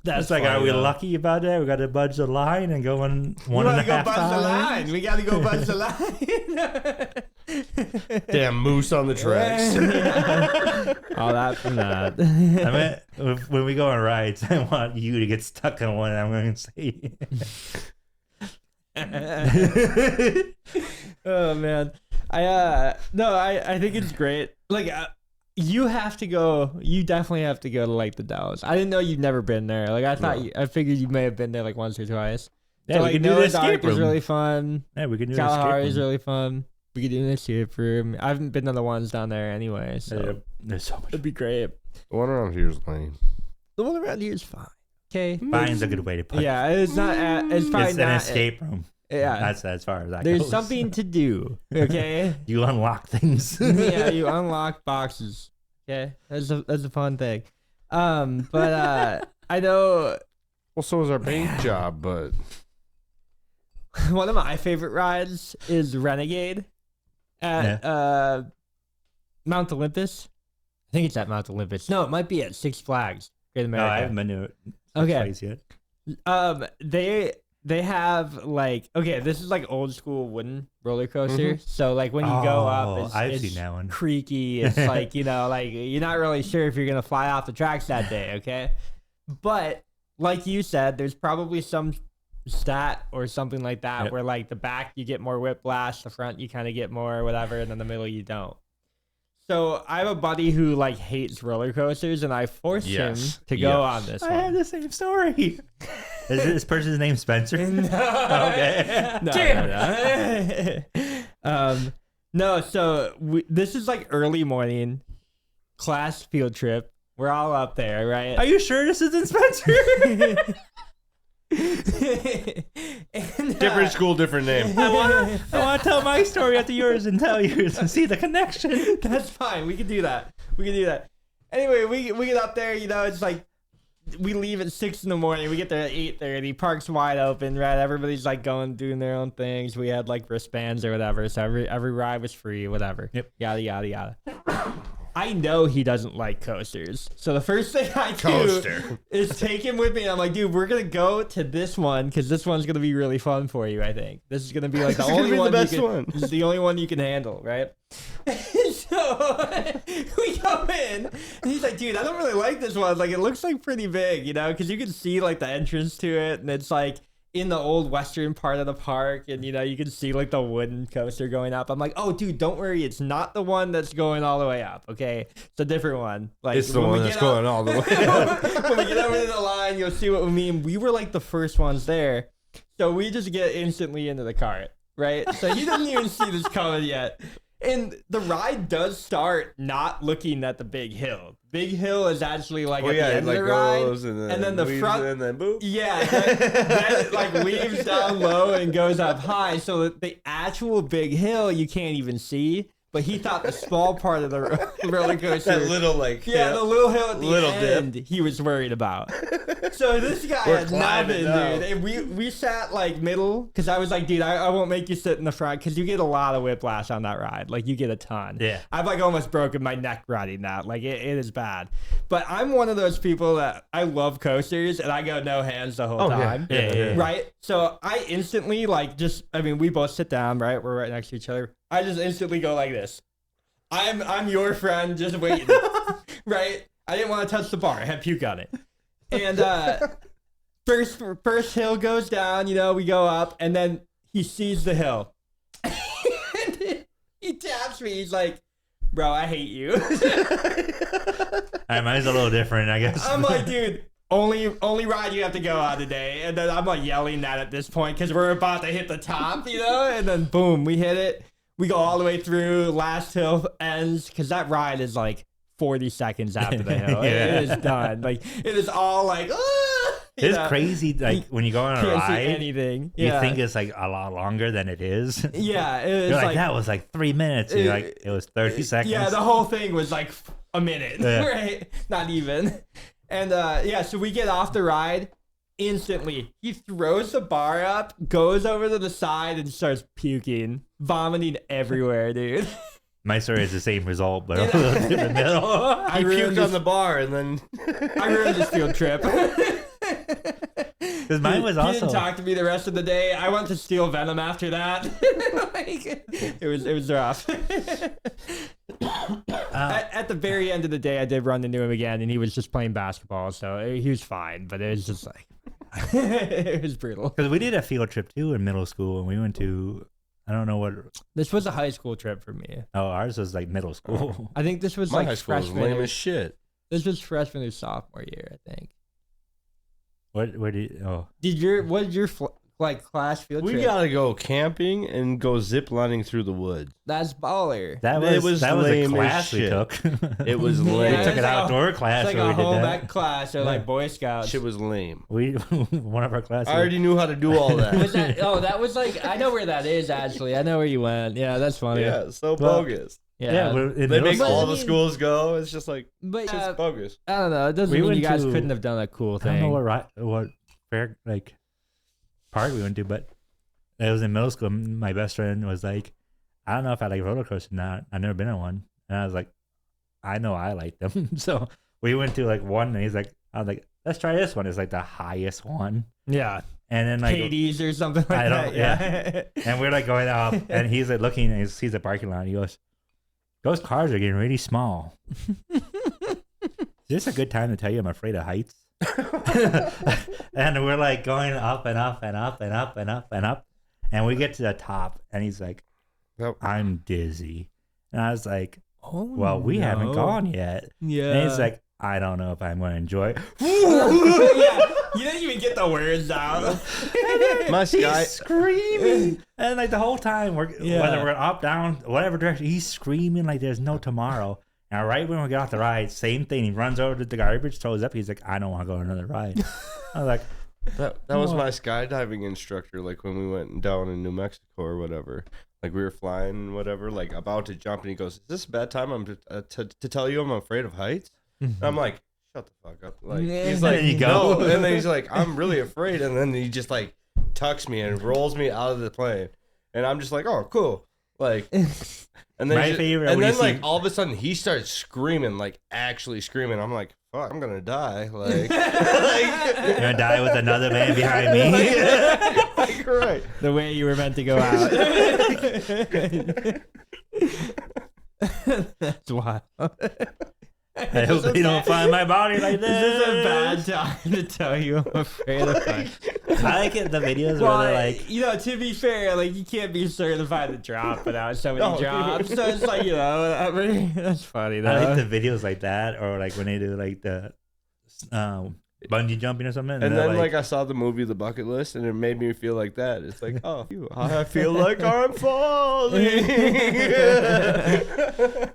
that's like, funny, are we though. lucky about that? We got to budge the line and go on one and a half times. We gotta go buzz the line. damn moose on the tracks. All that from that. I mean, when we go on rides, I want you to get stuck on one. I'm going to say, Oh man, I think it's great. Like you have to go. You definitely have to go to like the Dallas. I didn't know you've never been there. Like I thought, I figured you may have been there like once or twice. yeah, So, we like can do the Noah's escape Ark is room. really fun. Yeah, we can do the Kalahari escape is room. really fun. We could do an escape room. I haven't been to the ones down there anyway, so Yeah, there's so much. it'd be great. The one around here is lame. The one around here is fine. Okay. Fine's a good way to put it. Yeah, it's not. It's probably It's not. an escape room. Yeah. That's as far as that There's goes. something to do. Okay. You unlock things. Yeah, you unlock boxes. Okay, that's a fun thing. But I know Well, so is our paint job, but one of my favorite rides is Renegade at Mount Olympus. I think it's at Mount Olympus. No, it might be at Six Flags Great No, I America. haven't been to it. Okay. Place yet. They have like, okay, this is like old school wooden roller coaster. So like when you go up, I've it's seen that one. creaky. It's like, like you're not really sure if you're gonna fly off the tracks that day. Okay, but like you said, there's probably some stat or something like that Yep. where like the back you get more whiplash, the front you kind of get more whatever, and then the middle you don't. So I have a buddy who like hates roller coasters, and I forced him to go on this I have one. the same story. Is this person's name Spencer? Okay. No. So this is like early morning class field trip. We're all up there, right? Are you sure this isn't Spencer? And, different school, different name. I want to tell my story after yours and tell yours and see the connection. That's fine. We can do that. Anyway, we get up there. It's like we leave at 6 in the morning. We get there at 8:30. Park's wide open, right? Everybody's like doing their own things. We had like wristbands or whatever, so every ride was free, whatever. Yep. Yada yada yada. I know he doesn't like coasters, so the first thing I do Coaster. is take him with me. And I'm like, dude, we're gonna go to this one because this one's gonna be really fun for you. I think this is gonna be like the This is gonna only be the one. best you can, one. This is the only one you can handle, right? So we go in, and he's like, dude, I don't really like this one. Like, it looks like pretty big, because you can see like the entrance to it, and it's like in the old western part of the park, and you can see like the wooden coaster going up. I'm like, oh, dude, don't worry, it's not the one that's going all the way up. Okay, it's a different one. Like, It's the when we one that's get going all the way up. when we get over to the line, you'll see what we mean. We were like the first ones there. So we just get instantly into the cart, right? So he doesn't even see this coming yet. And the ride does start not looking at the big hill. Big hill is actually like at the end of the ride. And then the front. And then boop. Yeah. Then it like leaves down low and goes up high. So the actual big hill you can't even see. But he thought the small part of the roller coaster. That little like. Yeah, the little hill at the little end dip. he was worried about. So this guy had nothing, dude. And we sat like middle, because I was like, dude, I won't make you sit in the front, because you get a lot of whiplash on that ride. Like, you get a ton. Yeah. I've like almost broken my neck riding that. Like, it is bad. But I'm one of those people that I love coasters, and I go no hands the whole time. Yeah. Right? So I instantly we both sit down, right? We're right next to each other. I just instantly go like this. I'm your friend, just waiting. Right? I didn't want to touch the bar. I had puke on it. And first hill goes down, we go up, and then he sees the hill. And he taps me. He's like, bro, I hate you. Mine's a little different, I guess. I'm like, dude, only ride you have to go on today. And then I'm like yelling that at this point because we're about to hit the top, and then boom, we hit it. We go all the way through. Last hill ends, because that ride is like 40 seconds after the hill. Yeah. It is done. Like, it is all like, It's crazy. Like, when you go on a can't see ride, anything. you Yeah. think it's like a lot longer than it is. Yeah, it You're is like, that was like 3 minutes. And you're like, it was 30 seconds. Yeah, the whole thing was like a minute, Yeah. right? Not even. And so we get off the ride. Instantly, he throws the bar up, goes over to the side, and starts puking, vomiting everywhere, dude. My story is the same result, but a little in the middle. I puked on the bar, and then I ruined this field trip. Because mine was He also. didn't talk to me the rest of the day. I went to steal Venom after that. It was rough. At the very end of the day, I did run into him again, and he was just playing basketball, so he was fine. But it was just like it was brutal. Because we did a field trip too in middle school, and we went to, I don't know what. This was a high school trip for me. Oh, ours was like middle school. I think this was my like high school was freshman. lame as shit. This was freshman or sophomore year, I think. Where did you? Oh, What did your class field We trip? gotta go camping and go zip lining through the woods. That's baller. That was a lame as class we shit. took. It was Yeah, lame. We took it's an like outdoor class It's like where a we did home that. ec class or like Boy Scouts. Shit was lame. We one of our classes. I already knew how to do all that. Was that? Oh, that was like, I know where that is actually. I know where you went. Yeah, that's funny. Yeah, so Well, bogus. yeah, we're in They middle make But all I the mean- schools go. It's just like But it's just bogus. I don't know. It doesn't We mean went you guys to- couldn't have done a cool I don't thing. know what fair like park we went to, but it was in middle school. My best friend was like, I don't know if I like roller coasters or not. I've never been on one, and I was like, I know I like them. So we went to like one, and I was like, let's try this one. It's like the highest one, Yeah. and then like Hades or something like I that. don't- Yeah. and we're like going up, and he's like looking, and he sees the parking lot. And he goes, "Those cars are getting really small." Is this a good time to tell you I'm afraid of heights? And we're like going up and up and up and up and up and up, and we get to the top, and he's like, Yep. "I'm dizzy," and I was like, Oh, "Well, we haven't gone yet." Yeah. And he's like, "I don't know if I'm going to enjoy it." Yeah. You didn't even get the words out. My He's sky. screaming, and like the whole time whether Yeah. we're up, down, whatever direction, he's screaming like there's no tomorrow. And right when we get off the ride, same thing. He runs over to the garbage, throws up. He's like, "I don't want to go on another ride." I was like, That was my skydiving instructor. Like when we went down in New Mexico or whatever. Like we were flying and whatever. Like about to jump, and he goes, "Is this a bad time? I'm to tell you I'm afraid of heights." And I'm like, "Shut the fuck up!" Like he's like, There you go. "No," and then he's like, "I'm really afraid," and then he just like tucks me and rolls me out of the plane, and I'm just like, "Oh, cool." Like, and then My favorite and when then you like see- all of a sudden he starts screaming, like actually screaming. I'm like, "Fuck, I'm gonna die!" Like, "You're gonna die with another man behind me." like right. The way you were meant to go out. That's wild. I hope they don't find my body like this. This is a bad time to tell you I'm afraid of heights. I like it. The videos Well, where they're like, to be fair, like you can't be certified to drop without so many No. drops. So it's like, whatever. That's funny though. I like the videos like that, or like when they do like the bungee jumping or something. And they're then like I saw the movie The Bucket List, and it made me feel like that. It's like, oh, I feel like I'm falling.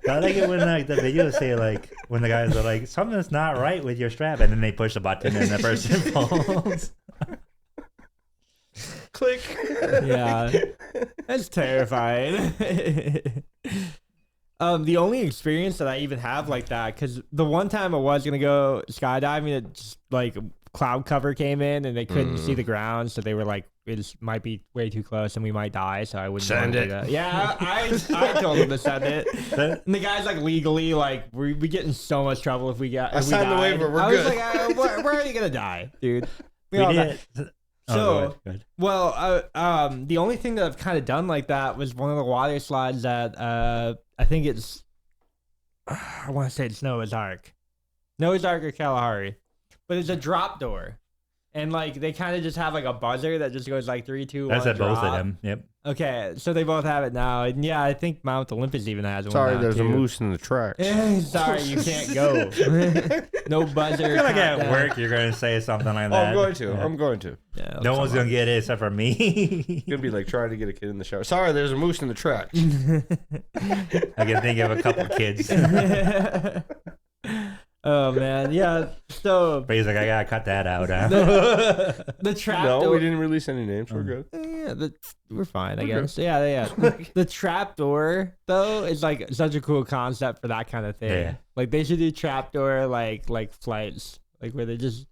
I like it when like the videos say like when the guys are like something's not right with your strap, and then they push the button and the person falls. Click. Yeah, that's terrifying. The only experience that I even have like that, because the one time I was gonna go skydiving, it just like cloud cover came in and they couldn't see the ground, so they were like, it might be way too close and we might die, so I wouldn't Send do it. that. Yeah, I told them to send it. And the guy's like, legally, like we get in so much trouble if we got. I signed the died. waiver. We're I good. was like, we're already gonna die, dude. We all did. died. Oh, So, go ahead. well, the only thing that I've kind of done like that was one of the water slides that I think it's, I want to say it's Noah's Ark or Kalahari, but it's a drop door, and like they kind of just have like a buzzer that just goes like 3, 2, 1. That's at both of drop. them. Yep. Okay, so they both have it now, and yeah, I think Mount Olympus even has one. Sorry, now, there's too. a moose in the tracks. Sorry, you can't go. No buzzer. I feel like at countdown. work you're gonna say something like Oh, that. I'm going to. Yeah. I'm going to. Yeah, No one's gonna get it except for me. Gonna be like trying to get a kid in the shower. Sorry, there's a moose in the tracks. I can think of a couple kids. Oh man, yeah. So But he's like, I gotta cut that out. Huh? the trap No, door. we didn't release any names. We're good. Yeah, we're fine, I We're good. guess. Yeah. The trap door though is like such a cool concept for that kind of thing. Yeah. Like they should do trap door like flights, like where they just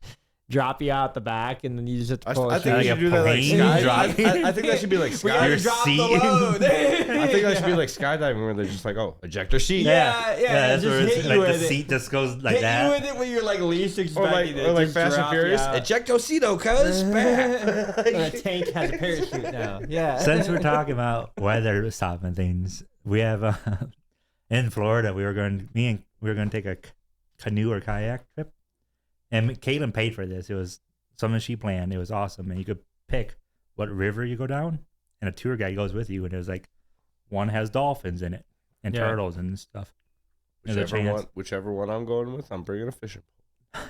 drop you out the back and then you just have to pull. I a think we chute. Like should a do that like plane sky. drop. I think that should be like We sky. gotta Your drop seat. the load. I think that should be like skydiving where they're just like, oh, ejector seat. Yeah, That's just where it's hit you like the with it. seat just goes like Hit that. you with it when you're like least Or expecting it. or like just Fast and drop you Furious. out. Ejectocito, cuz. Back. And a tank has a parachute now. Yeah. Since we're talking about weather stuff and things, we have in Florida we were going to take a canoe or kayak trip, and Caitlin paid for this. It was something she planned. It was awesome, and you could pick what river you go down, and a tour guide goes with you, and it was like one has dolphins in it and Yeah. turtles and stuff. There's a chance. Whichever one I'm going with, I'm bringing a fishing pole.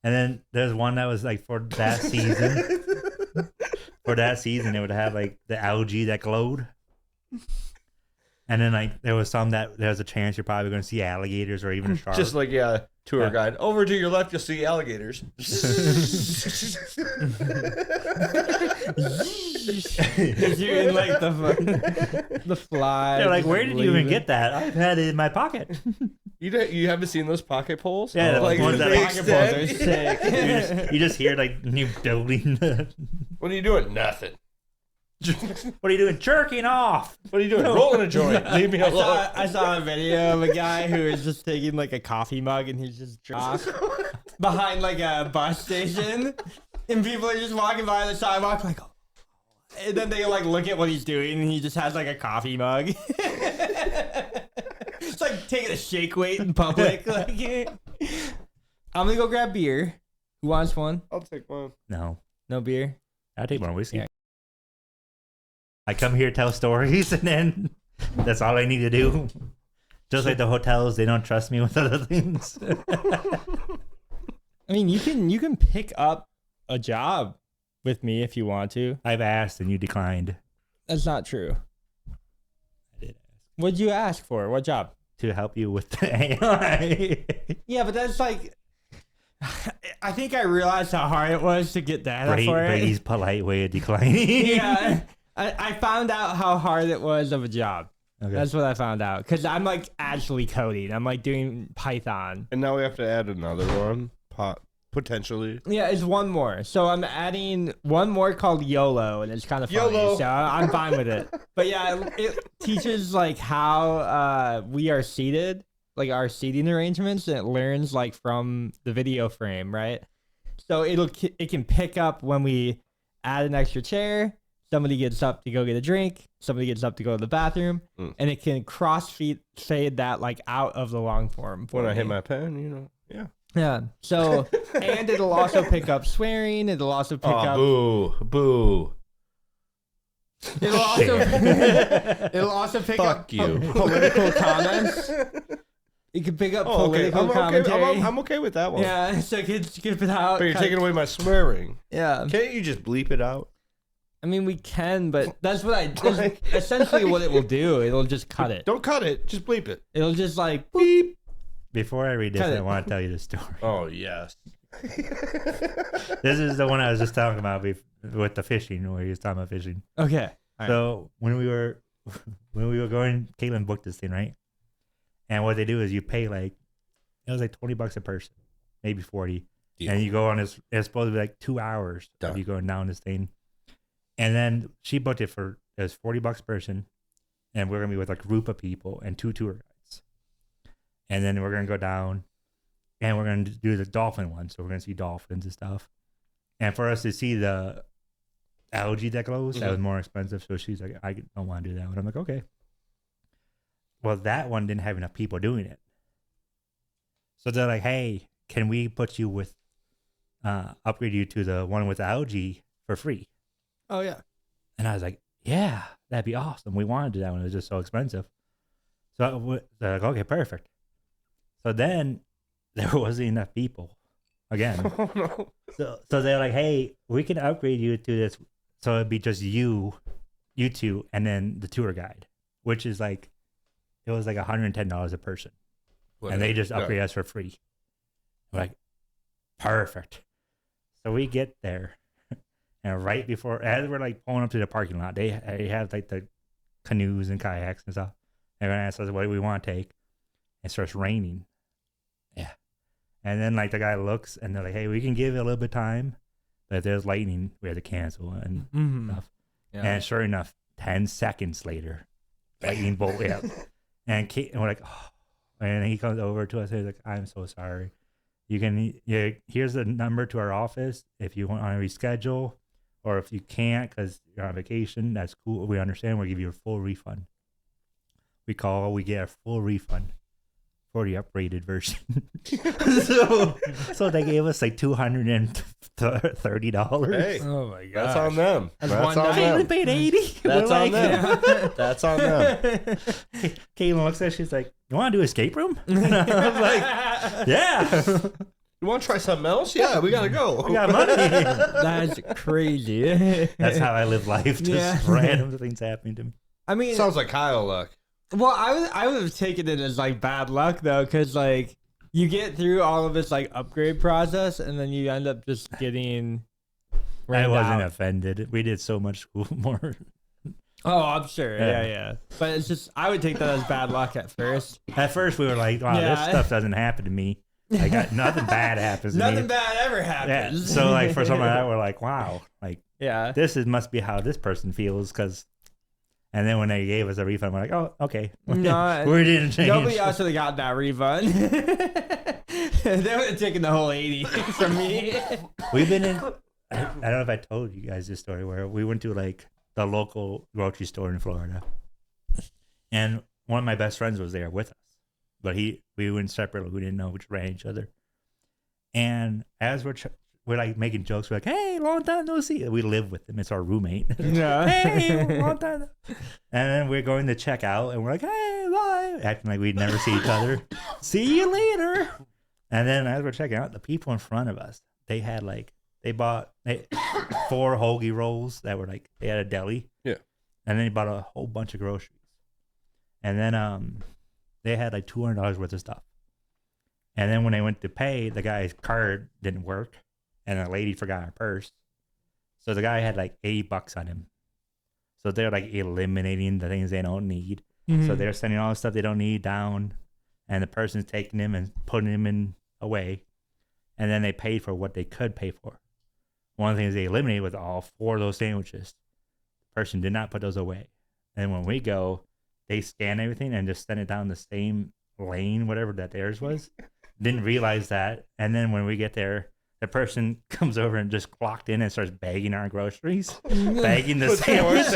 And then there's one that was like for that season. For that season, it would have like the algae that glowed. And then like there was some that there's a chance you're probably going to see alligators or even a shark. Just like tour Yeah. guide. Over to your left, you'll see alligators. You're in like the fly. they're like, just where did you even leaving. get that? I've had it in my pocket. You haven't seen those pocket poles? Yeah, the like ones that they are- Pocket balls are extend. sick. You just hear like new building. What are you doing? Nothing. What are you doing? Jerking off. What are you doing? Rolling a joint. Leave me alone. I saw a video of a guy who was just taking like a coffee mug and he's just drunk behind like a bus station, and people are just walking by the sidewalk like, oh. And then they like look at what he's doing, and he just has like a coffee mug. It's like taking a shake weight in public. Like, I'm gonna go grab beer. Who wants one? I'll take one. No, No beer. I'll take one whiskey. Yeah. I come here, tell stories, and then that's all I need to do. Just like the hotels, they don't trust me with other things. I mean, you can pick up a job with me if you want to. I've asked and you declined. That's not true. I did What'd you ask for? What job? to help you with the AI. Yeah, but that's like, I think I realized how hard it was to get data for it. Brady's polite way of declining. Yeah, I found out how hard it was of a job. Okay. That's what I found out. Because I'm like actually coding. I'm like doing Python. And now we have to add another one, potentially. Yeah, it's one more. So I'm adding one more called YOLO, and it's kind of funny. YOLO. So I'm fine with it. But yeah, it teaches like how we are seated, like our seating arrangements, and it learns like from the video frame, right? So it can pick up when we add an extra chair, somebody gets up to go get a drink, somebody gets up to go to the bathroom, and it can fade that like out of the long form. When I hit me. my pen, yeah. Yeah. So, and it'll also pick up swearing. It'll also pick up. Boo. It'll also. It'll also pick Fuck up you. political comments. You can pick up Oh, okay. political I'm commentary. okay. I'm okay with that one. Yeah, so you can skip it out. But you're taking away my swearing. Yeah. Can't you just bleep it out? I mean, we can, but that's essentially what it will do. It'll just cut it. Don't cut it. Just bleep it. It'll just like Beep. Before I read this, Cut it. I want to tell you the story. Oh, yes. This is the one I was just talking about with the fishing, where he was talking about fishing. okay. So when we were going, Caitlin booked this thing, right? And what they do is you pay like, it was like $20 a person, maybe 40. Deal. And you go on this, it's supposed to be like 2 hours Done. of you going down this thing. And then she booked it for, it was $40 a person. And we're going to be with a group of people and 2 tour guides. And then we're going to go down and we're going to do the dolphin one. So we're going to see dolphins and stuff. And for us to see the algae that glows, that was more expensive. So she's like, I don't want to do that one. I'm like, okay. Well, that one didn't have enough people doing it. So they're like, hey, can we put you with, upgrade you to the one with algae for free? Oh yeah. And I was like, yeah, that'd be awesome. We wanted to do that one. It was just so expensive. So they're like, okay, perfect. So then there wasn't enough people again. Oh, no. So they're like, hey, we can upgrade you to this. So it'd be just you two, and then the tour guide, which is like, it was like $110 a person. And they just upgrade us for free. We're like, perfect. So we get there. And right before, as we're like pulling up to the parking lot, they have like the canoes and kayaks and stuff. They're going to ask us what we want to take. It starts raining. Yeah. And then like the guy looks and they're like, hey, we can give it a little bit of time. But if there's lightning, we have to cancel and stuff. Yeah. And sure enough, 10 seconds later, lightning bolt hit. And we're like, oh. And he comes over to us and he's like, I'm so sorry. Here's the number to our office if you want to reschedule, or if you can't because you're on vacation, that's cool. We understand. We'll give you a full refund. We get a full refund for the upgraded version. so they gave us like $230. Hey, Oh my god. that's on them. That's one on night. them. Caitlin paid $80. That's We're on like, them. That's on them. Caitlin looks at us, she's like, you want to do escape room? And I was like, yeah. You want to try something else? Yeah, we got to go. We got money. That's crazy. That's how I live life. Just random things happening to me. I mean, Sounds like Kyle luck. well, I would have taken it as like bad luck though, because like you get through all of this like upgrade process, and then you end up just getting. I rained wasn't out. offended. We did so much school more. Oh, I'm sure. Yeah. Yeah. But it's just I would take that as bad luck at first. At first, we were like, wow, Yeah. this stuff doesn't happen to me. Like, nothing bad happens to Nothing me. bad ever Yeah. happens. So, like, for something like that, we're like, wow, like, yeah. this must be how this person feels. And then when they gave us a refund, we're like, oh, okay. No, we didn't change. Nobody else would have got that refund. They would have taken the whole 80 from me. We've been in, I don't know if I told you guys this story where we went to like the local grocery store in Florida. And one of my best friends was there with us. But we went separately. We didn't know which ran each other. And as we're like making jokes, we're like, hey, long time no see. We live with him. It's our roommate. Yeah. Hey, long time. And then we're going to check out and we're like, hey, bye. Acting like we'd never see each other. See you later. And then as we're checking out, the people in front of us, they bought 4 hoagie rolls that were like, they had a deli. Yeah. And then they bought a whole bunch of groceries. And then they had like $200 worth of stuff. And then when they went to pay, the guy's card didn't work. And the lady forgot her purse. So the guy had like $80 on him. So they're like eliminating the things they don't need. Mm-hmm. So they're sending all the stuff they don't need down. And the person's taking him and putting him in away. And then they paid for what they could pay for. One of the things they eliminated was all 4 of those sandwiches. The person did not put those away. And when we go, they scan everything and just send it down the same lane, whatever that theirs was. Didn't realize that. And then when we get there, the person comes over and just clocked in and starts bagging our groceries, bagging the sandwiches.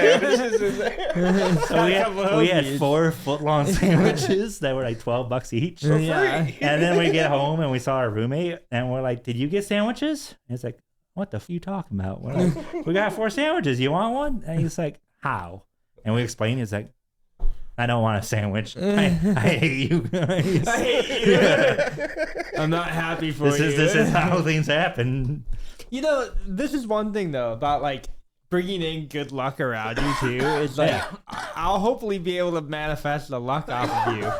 in there. So we had 4 foot-long sandwiches that were like $12 each. For Yeah. free. And then we get home and we saw our roommate and we're like, did you get sandwiches? And it's like, what the f are you talking about? We're like, we got 4 sandwiches. You want one? And he's like, how? And we explained, it's like, I don't want a sandwich. I hate you guys. I hate you. I'm not happy for you. This is how things happen. You know, this is one thing though about like bringing in good luck around you too. Is like I'll hopefully be able to manifest the luck off of you.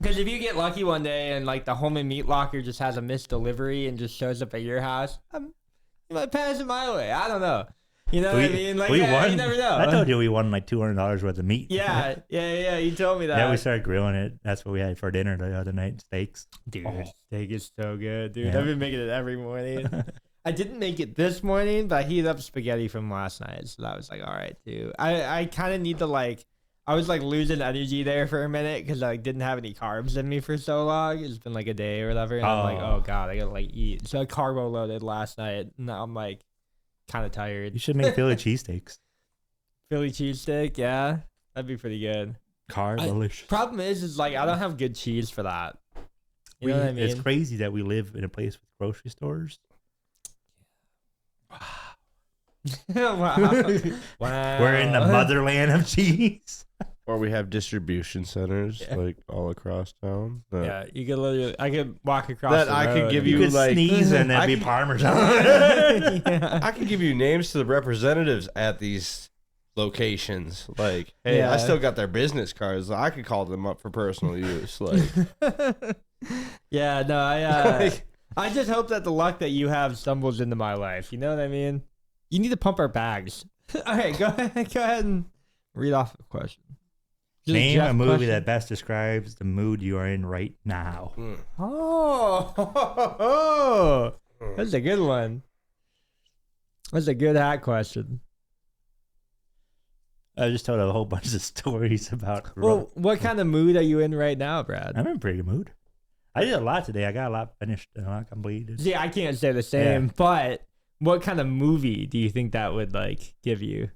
Because if you get lucky one day and like the home and meat locker just has a missed delivery and just shows up at your house, you might pass it my way. I don't know. You know what I mean? Like, we yeah, won. You never know. I told you we won like $200 worth of meat. Yeah. You told me that. Yeah, we started grilling it. That's what we had for dinner the other night. Steaks. Dude, steak is so good, dude. Yeah. I've been making it every morning. I didn't make it this morning, but I heated up spaghetti from last night, so that was like all right too. I kind of need to like. I was like losing energy there for a minute because I like, didn't have any carbs in me for so long. It's been like a day or whatever, and I'm like, oh god, I gotta like eat. So I carbo loaded last night. Now I'm like kind of tired. You should make Philly cheesesteaks. Philly cheesesteak, yeah, that'd be pretty good. Delicious. Problem is like I don't have good cheese for that. You know what I mean? It's crazy that we live in a place with grocery stores. Wow. We're in the motherland of cheese. Or we have distribution centers like all across town. Yeah, you could literally. I could walk across. That the I could road give and- you You could like sneeze and I there'd be could- Parmesan. Yeah. I can give you names to the representatives at these locations. Like, hey, Yeah. I still got their business cards. I could call them up for personal use. Like, Yeah, no, I just hope that the luck that you have stumbles into my life. You know what I mean? You need to pump our bags. All right, go ahead and read off the question. Just Name Jeff a movie question. that best describes the mood you are in right now. Oh, that's a good one. That's a good hat question. I just told a whole bunch of stories about. Well, what kind of mood are you in right now, Brad? I'm in a pretty good mood. I did a lot today. I got a lot finished and a lot completed. See, I can't say the same, Yeah. but what kind of movie do you think that would like give you?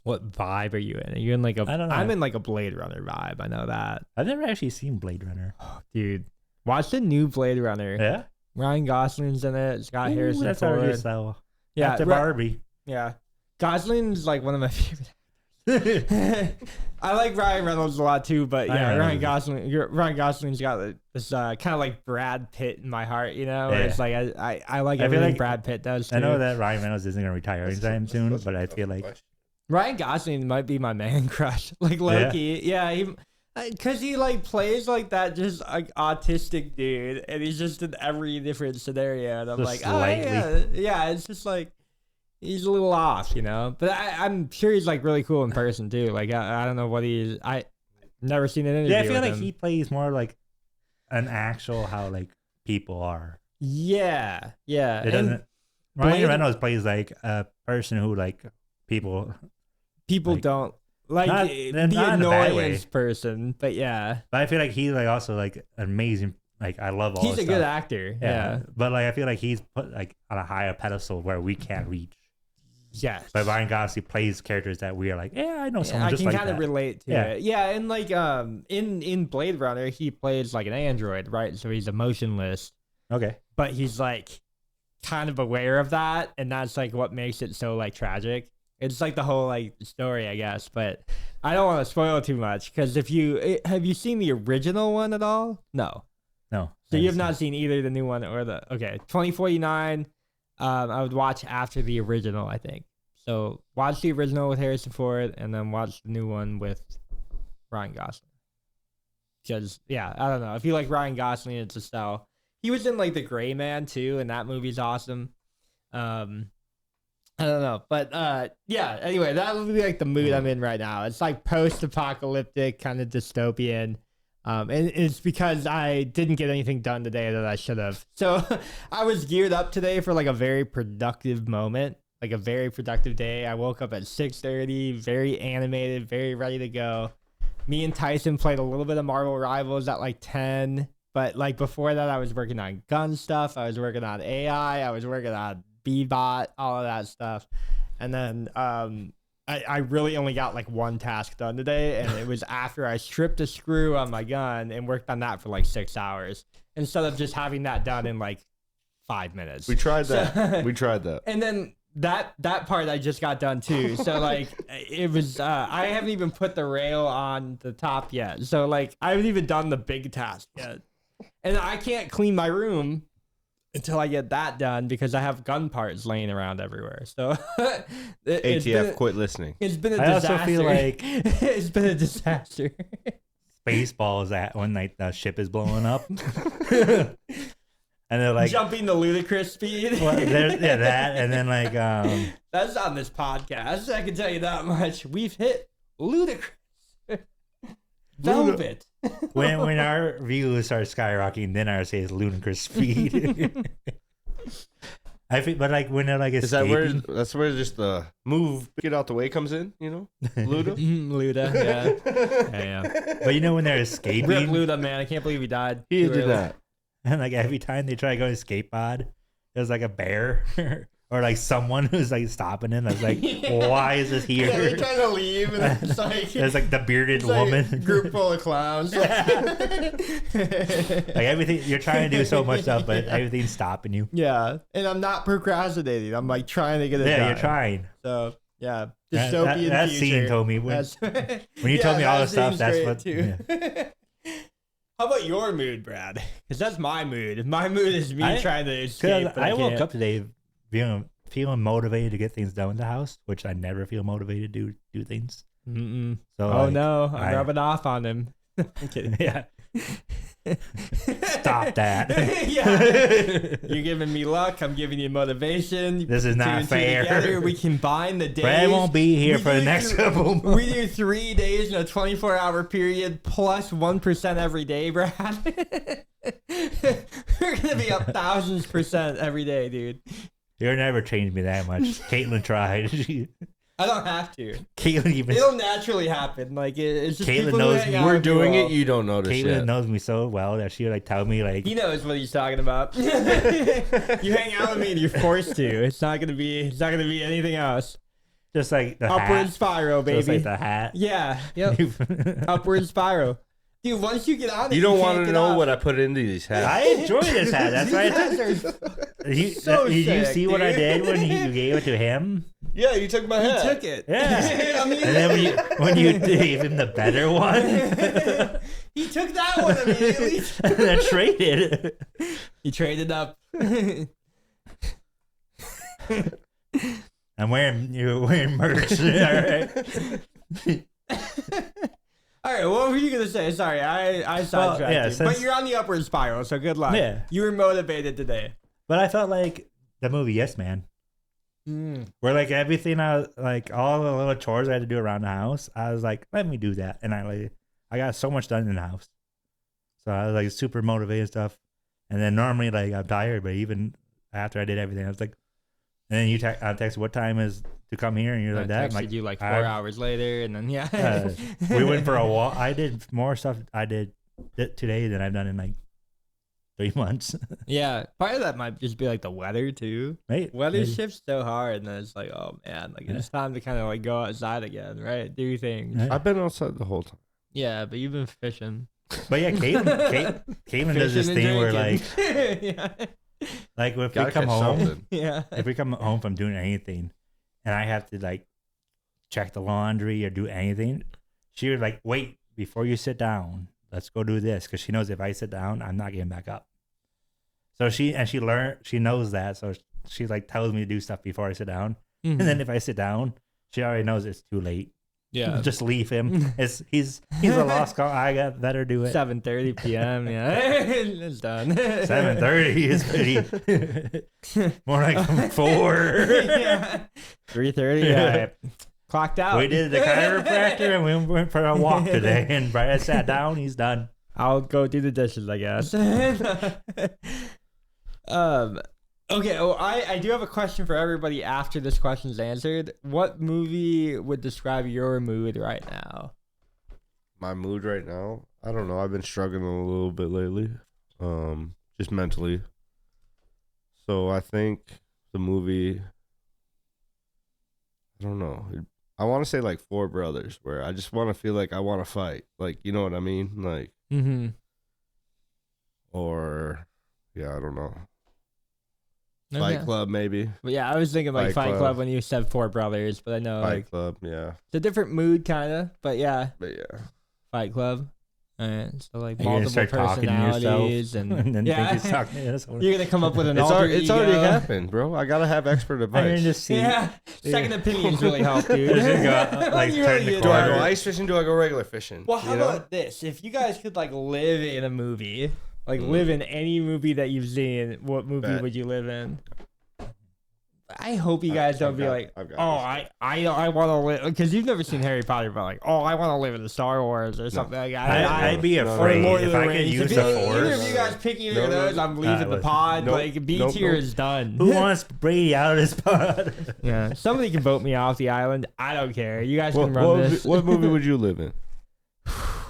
What vibe are you in? Are you in like a? I don't know. I'm in like a Blade Runner vibe. I know that, I've never actually seen Blade Runner. dude. Watch the new Blade Runner. Yeah, Ryan Gosling's in it. Scott Ooh, Harrison that's already Ford. so. Yeah, After Ri- Barbie. yeah. Gosling's like one of my favorite. I like Ryan Reynolds a lot too, but yeah, Ryan Gosling's got this kind of like Brad Pitt in my heart, you know. Where Yeah. it's like I like I feel everything like- Brad Pitt does too. I know that Ryan Reynolds isn't gonna retire anytime soon, but I feel like Ryan Gosling might be my man crush, like Loki. Yeah, he, cause he like plays like that, just like autistic dude, and he's just in every different scenario, and I'm Just like, slightly. oh yeah, it's just like he's a little off, you know. But I'm sure he's like really cool in person too. Like I don't know what he's. I never seen an interview. I feel with like him. he plays more like an actual how like people are. Yeah. It And doesn't. Ryan Blade- Reynolds plays like a person who like people. people like- don't like Not- the not in a bad way. annoyance person, but yeah, But I feel like he's like also like amazing. Like I love all. he's a his good stuff. actor. Yeah. But like I feel like he's put like on a higher pedestal where we can't reach. Yes. But Ryan Gosling plays characters that we are like, yeah, I know Yeah, someone I just can like kind of that. relate to Yeah. it. Yeah, and like in Blade Runner, he plays like an android, right? So he's emotionless, Okay. but he's like kind of aware of that, and that's like what makes it so like tragic. It's like the whole like story, I guess, but I don't want to spoil too much because have you seen the original one at all? No. No. So you have not seen either the new one or the 2049. I would watch after the original, I think. So watch the original with Harrison Ford, and then watch the new one with Ryan Gosling. Because yeah, I don't know. If you like Ryan Gosling, it's a style. He was in like The Gray Man too, and that movie's awesome. I don't know, but yeah. Anyway, that would be like the mood I'm in right now. It's like post-apocalyptic, kind of dystopian. And it's because I didn't get anything done today that I should have. So I was geared up today for like a very productive moment, like a very productive day. I woke up at 6:30, very animated, very ready to go. Me and Tyson played a little bit of Marvel Rivals at like 10. But like before that, I was working on gun stuff. I was working on AI. I was working on Bebot, all of that stuff. And then I really only got like one task done today, and it was after I stripped a screw on my gun and worked on that for like 6 hours instead of just having that done in like 5 minutes. we tried that. So- We tried that. And then that part I just got done too. So like it was I haven't even put the rail on the top yet. So like I haven't even done the big task yet. And I can't clean my room until I get that done because I have gun parts laying around everywhere. So ATF, quit listening. It's been a I disaster. also feel like it's been a disaster. Spaceballs at when like the ship is blowing up. And they're like Jumping to ludicrous speed. well, yeah, that and then like That's on this podcast. I can tell you that much. We've hit ludicrous. Velvet. when our views start skyrocketing, then ours says ludicrous speed. I think, but like when they're like Is that escaping, where that's where just the move get out the way comes in? You know, Luda. Luda, yeah. but you know when they're Rip escaping, Luda, man. I can't believe he died. He too did early. that. and like every time they try to go to escape pod, there's like a bear or like someone who's like stopping him. That's like, why is this here? Yeah, they're trying to leave, and it's like There's like the bearded it's like woman. a group full of clowns. Like everything you're trying to do so much stuff, but everything's stopping you. Yeah, and I'm not procrastinating. I'm like trying to get it Yeah, done. you're trying. So yeah, That, dystopian that future. scene told me when That's- you told me all that the stuff. scene's That's great, what. too. Yeah. How about your mood, Brad? Because that's my mood. My mood is me trying to escape. 'Cause But I woke can't. up today feeling motivated to get things done in the house, which I never feel motivated to do things. Mm-mm. So Oh like, no, I'm I- rubbing off on him. I'm kidding. Yeah. Stop that. Yeah. You're giving me luck. I'm giving you motivation. This is Two not and two fair. together, we combine the days. Brad won't be here We for the do next th- couple months. We do 3 days in a 24-hour period plus 1% every day, Brad. We're gonna be up thousands percent every day, dude. You'll never change me that much. Caitlin tried. I don't have to. Caitlin even. It'll naturally happen. Like it's just Caitlin people who knows hang me. out We're with you doing all. it. You don't notice Caitlin yet. knows me so well that she would like tell me like He knows what he's talking about. You hang out with me and you're forced to. It's not gonna be anything else. just like the Upward hat. spiral, Just baby. like the hat. Yeah. Yep. Upward spiral. Dude, once you get on it, You don't want want to know what I put into these hats. I enjoy this hat. That's why I took You so did you sick, see what I dude. did when you gave it to him? Yeah, you took my hat. took it. Yeah. I mean, And then when you gave him the better one, he took that one immediately. and then traded. He traded up. You're wearing merch. All right. All right, what were you gonna say? Sorry, I sidetracked yeah, you. since- But you're on the upward spiral, so good luck. Yeah. You were motivated today. But I felt like the movie Yes Man, where like everything like all the little chores I had to do around the house, I was like, let me do that, and I got so much done in the house. So I was like super motivated and stuff. And then normally like I'm tired, but even after I did everything, I was like, and then I texted what time is to come here, and you're like that. I'm texted you like 4 I- hours later, and then we went for a walk. I did more stuff I did today than I've done in like 3 months. Yeah, part of that might just be like the weather too. Right? Weather Maybe. shifts so hard, and then it's like, oh man, like it's time to kind of like go outside again, right? Do things. Yeah. I've been outside the whole time. Yeah, but you've been fishing. But yeah, Caitlin does this Fishing thing and where like drinking. yeah, if we Gotta come catch home, something. yeah. if we come home from doing anything, and I have to like check the laundry or do anything, she would like wait before you sit down. Let's go do this, because she knows if I sit down, I'm not getting back up. So she knows that, so she like tells me to do stuff before I sit down, and then if I sit down, she already knows it's too late. yeah, Just leave him. He's a lost cause. I got better do it. 7:30 p.m. Yeah, it's done. 7:30 is pretty. More like 4. yeah. 3:30. Yeah, clocked out. We did the chiropractor and we went for a walk today. And Brad sat down. He's done. I'll go do the dishes, I guess. Okay. Well, I do have a question for everybody after this question's answered. What movie would describe your mood right now? My mood right now, I don't know. I've been struggling a little bit lately, just mentally. So I think the movie, I don't know. I want to say like Four Brothers, where I just want to feel like I want to fight. Like, you know what I mean? Like, Mm-hmm. or, yeah, I don't know. Fight Okay. Club, maybe. But yeah, I was thinking like Fight Fight Club. Club when you said Four Brothers, but I know Fight like Club, yeah. it's a different mood, kind of. But yeah, But yeah. Fight Club. Alright, so like You're gonna multiple start talking to yourself, personalities and then yeah, think he's talking to us. you're gonna come up with an It's, alter it's already ego. happened, bro. I gotta have expert I'm gonna advice. just see. Yeah, second opinions really help, dude. Just go, like, You turn really the get Do I it. go corner. ice fishing? Do I go regular fishing? Well, how You know? about this? If you guys could like live in a movie, like Mm. live in any movie that you've seen, what movie Bet. would you live in? I hope you guys don't I've be got- like, I've got oh, this. I want to live, because you've never seen Harry Potter, but like, oh, I want to live in the Star Wars or something like that. I'd be No, no, afraid no. Lord of if the I could Rings. use If the either of force. you guys pick either No, of no, those, I'm leaving the listen. pod. Nope, Like B nope, tier nope. is done. Who wants Brady out of this pod? Yeah, somebody can vote me off the island. I don't care. You guys can run this. What movie would you live in?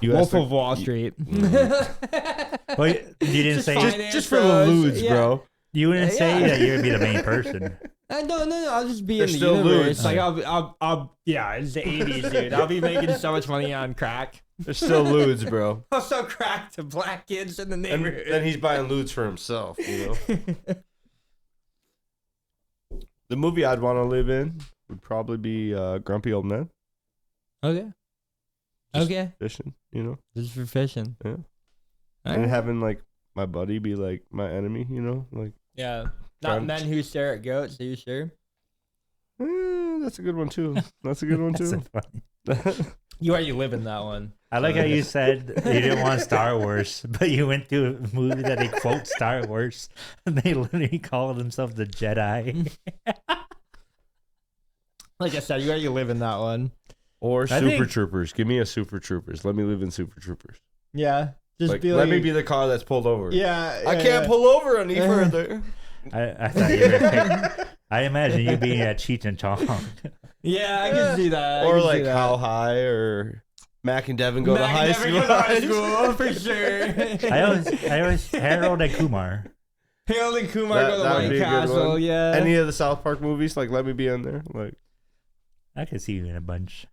You Wolf asked the- of Wall Street. Well, you didn't say finance just for the bros. lewds, Yeah. bro. you wouldn't say Yeah. that you would be the main person. No. I'll just be They're in the still universe. lewds. Like yeah, it's the 80s, dude. I'll be making so much money on crack. They're still lewds, bro. I'll sell crack to black kids in the And neighborhood. then he's buying lewds for himself, you know? The movie I'd want to live in would probably be Grumpy Old Men. Okay. Just Okay. Fishing, you know? Just for fishing. Yeah. All And right. having, like, my buddy be, like, my enemy, you know? Like, Yeah. Not Trying- men who stare at goats. Are you sure? that's a good one, too. That's a good one, That's too. so funny. You already live in that one. I like how you said you didn't want Star Wars, but you went to a movie that they quote Star Wars, and they literally call themselves the Jedi. Like I said, you already live in that one. Or I Super think- Troopers. Give me a Super Troopers. Let me live in Super Troopers. Yeah. Just Like, be like. let me be the car that's pulled over. Yeah. I can't pull over any further. I thought you were pick, I imagine you being at Cheech and Chong. Yeah, I can see that. I Or can see like that. How High or Mac and Devin go to Mac high and school. Devin go to high school for sure. I always Harold and Kumar. Harold and Kumar That- go to that would White be a good Castle. one. Yeah. Any of the South Park movies, like let me be in there. Like I could see you in a bunch.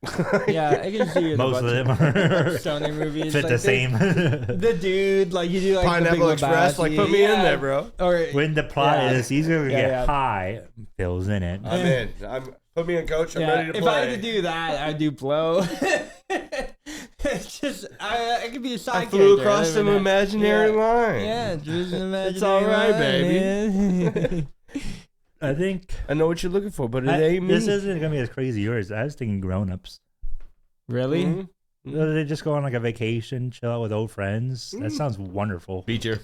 Yeah, I can see you in Most a of bunch them are Sony movies. fit like the same. The dude, like you do like Pineapple the Big Express, like Lebowski. put me in Yeah. there, bro. Or When the plot Yeah. is he's gonna Yeah, get yeah. high, Phil's in it. I'm in. Put me in, coach. I'm yeah, ready to if play. I had to do that, I'd do Blow. It's just I could be a side I flew character. across other an than that. imaginary line. Yeah, just an It's all right, imaginary line. I think I know what you're looking for, but it ain't me. this isn't gonna be as crazy as yours. I was thinking grown ups. Really? Mhm. They just go on like a vacation, chill out with old friends. That Mm. sounds wonderful. Feature.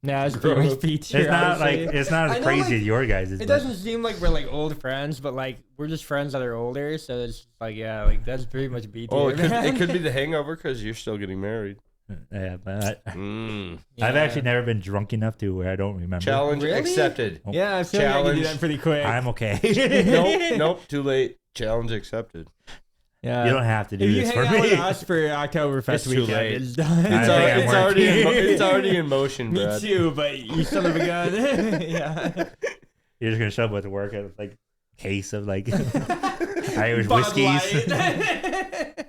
Nah, it's pretty much B tier. It's not like honestly. it's not I as know, crazy like, as your guys' It doesn't seem like we're like old friends, but like we're just friends that are older. So it's like yeah, like that's pretty much B tier. Oh, it man. could be the Hangover because you're still getting married. Yeah, but Mm. I've Yeah. actually never been drunk enough to where I don't remember. Challenge Really? accepted. Yeah, I feel like I can do Challenge. that pretty quick. I'm okay. Nope. Too late. Challenge accepted. Yeah. You don't have to do If you this hang for out me. with us for Oktoberfest It's too weekend, late. it's done. I It's, think I'm it's already working. it's already in motion, Me Brad. too, but you son of a gun. Yeah. You're just gonna show up at work at like case of like Irish Bud whiskeys. Light.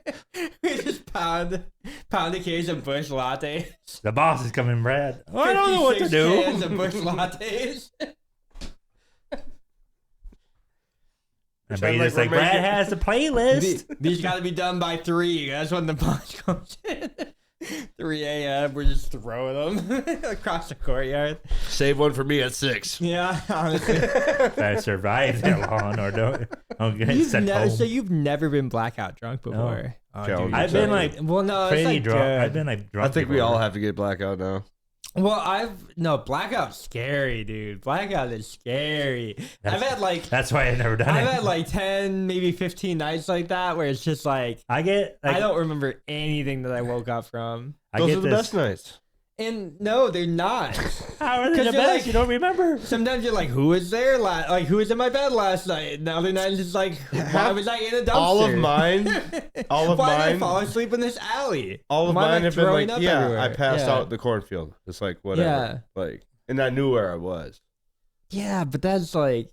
We just pound a case of Bush lattes. The boss is coming, Brad. Oh, I don't know what to 56 cans of do. Bush lattes. And Pretend Brady's like like, we're Brad making- has a playlist. These got to be done by 3. That's when the punch comes in. 3 a.m. We're just throwing them across the courtyard. Save one for me at 6. Yeah, honestly. If I survive that long or don't get sent home. So you've never been blackout drunk before? Oh, Challenge dude. I've been like Well, no, it's pretty like drunk. good. I've been like drunk. I think we before. all have to get blackout now. Well, blackout's scary, dude. Blackout is scary. I've had like That's why I've never done I've it. had like 10, maybe 15 nights like that where it's just like I get. Like, I don't remember anything that I woke up from. I Those get are the this. best nights. And no, they're not. How are they 'Cause the you're best? like- You don't remember? Sometimes you're like, who was there? Like, who was in my bed last night? And the other night, it's just like, why was I in a dumpster? All of mine, all of why did I mine, fall asleep in this alley? all of Why am I mine have been throwing like, up yeah, everywhere? I passed Yeah. out in the cornfield. It's like whatever, Yeah. like, and I knew where I was. Yeah, but that's like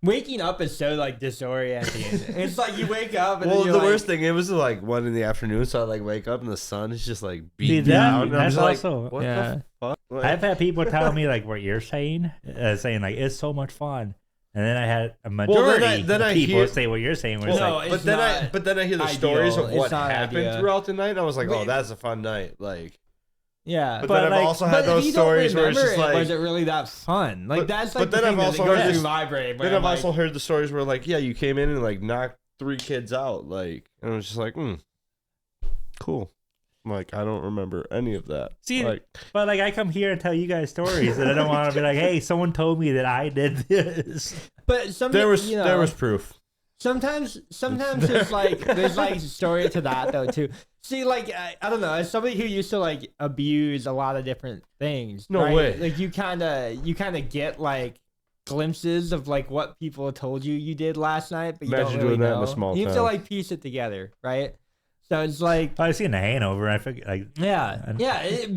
waking up is so like disorienting. It's like you wake up and Well, then the you're worst like, thing, it was like 1 in the afternoon, so I like wake up and the sun is just like See, beating that- down. And I'm that's just like, also- what Yeah. the fuck? Like, I've had people tell me like what you're saying, saying like it's so much fun, and then I had a majority then of I people hear- say what you're saying. Where Well, it's no, like, it's not but then I hear the ideal. stories of It's what not happened ideal. throughout the night, and I was like, oh, Wait. that's a fun night. Like, Yeah. but, But, then I've like- also But had if those you don't stories where it's remember just it, like, was it really that fun? Like But- that's but like the then thing I've that also goes heard through this- my brain. where then I've I'm also like, heard the stories where like, yeah, you came in and like knocked 3 kids out, like, and I was just like, cool. I'm like, I don't remember any of that. See, like, but like I come here and tell you guys stories, and I don't want to be like, hey, someone told me that I did this. but some there was you know, there was proof. sometimes there's like story to that though too. See, like I don't know, as somebody who used to like abuse a lot of different things. No right? way. Like you kind of get like glimpses of like what people told you did last night, but you Imagine don't really doing that know. in a small you have to town. like piece it together, right? So it's like I seen the Hanover. I figured like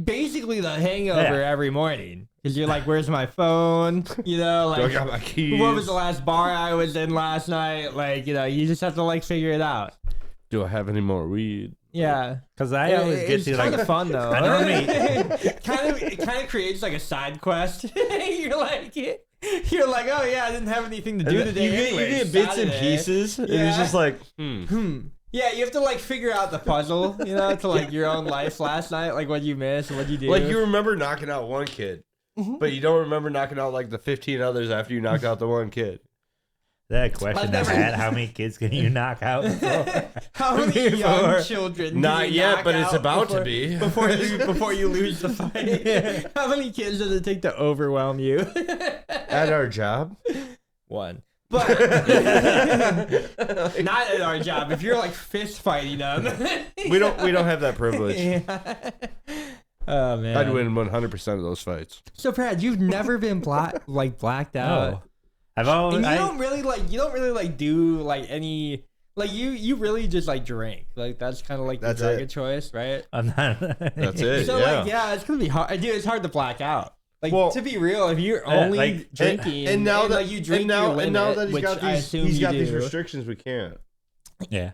basically the hangover every morning because you're like, where's my phone? You know, I like got my keys. what was the last bar I was in last night? Like, you know, you just have to like figure it out. Do I have any more weed? Yeah, because I always get it's to kind like of fun though. I normally- it kind of creates like a side quest. you're like, oh yeah, I didn't have anything to do today. You anyway, get bits and Saturday. pieces, and Yeah. it's just like, Yeah, you have to like figure out the puzzle, you know, to like your own life last night, like what you missed, what you do. like you remember knocking out one kid, but you don't remember knocking out like the 15 others after you knocked out the one kid. that question I never- had: how many kids can you knock out? How many young children? do Not you yet, knock but it's out about to before- be. before you lose the fight. How many kids does it take to overwhelm you? At our job, One. But not at our job. If you're like fist fighting them, we don't have that privilege. Yeah. Oh man. I'd win 100% of those fights. So Brad, you've never been blacked out. No. I've always And you don't really like do like any like you really just like drink. Like that's kind of like That's the drug it. of choice, right? I'm not. That's it. So yeah. like yeah, it's gonna be hard. Dude, it's hard to black out. Like Well, to be real, if you're only like, drinking and now that like you drink and now, your limit, and now that which I assume he's you got these do. restrictions, we can't. Yeah,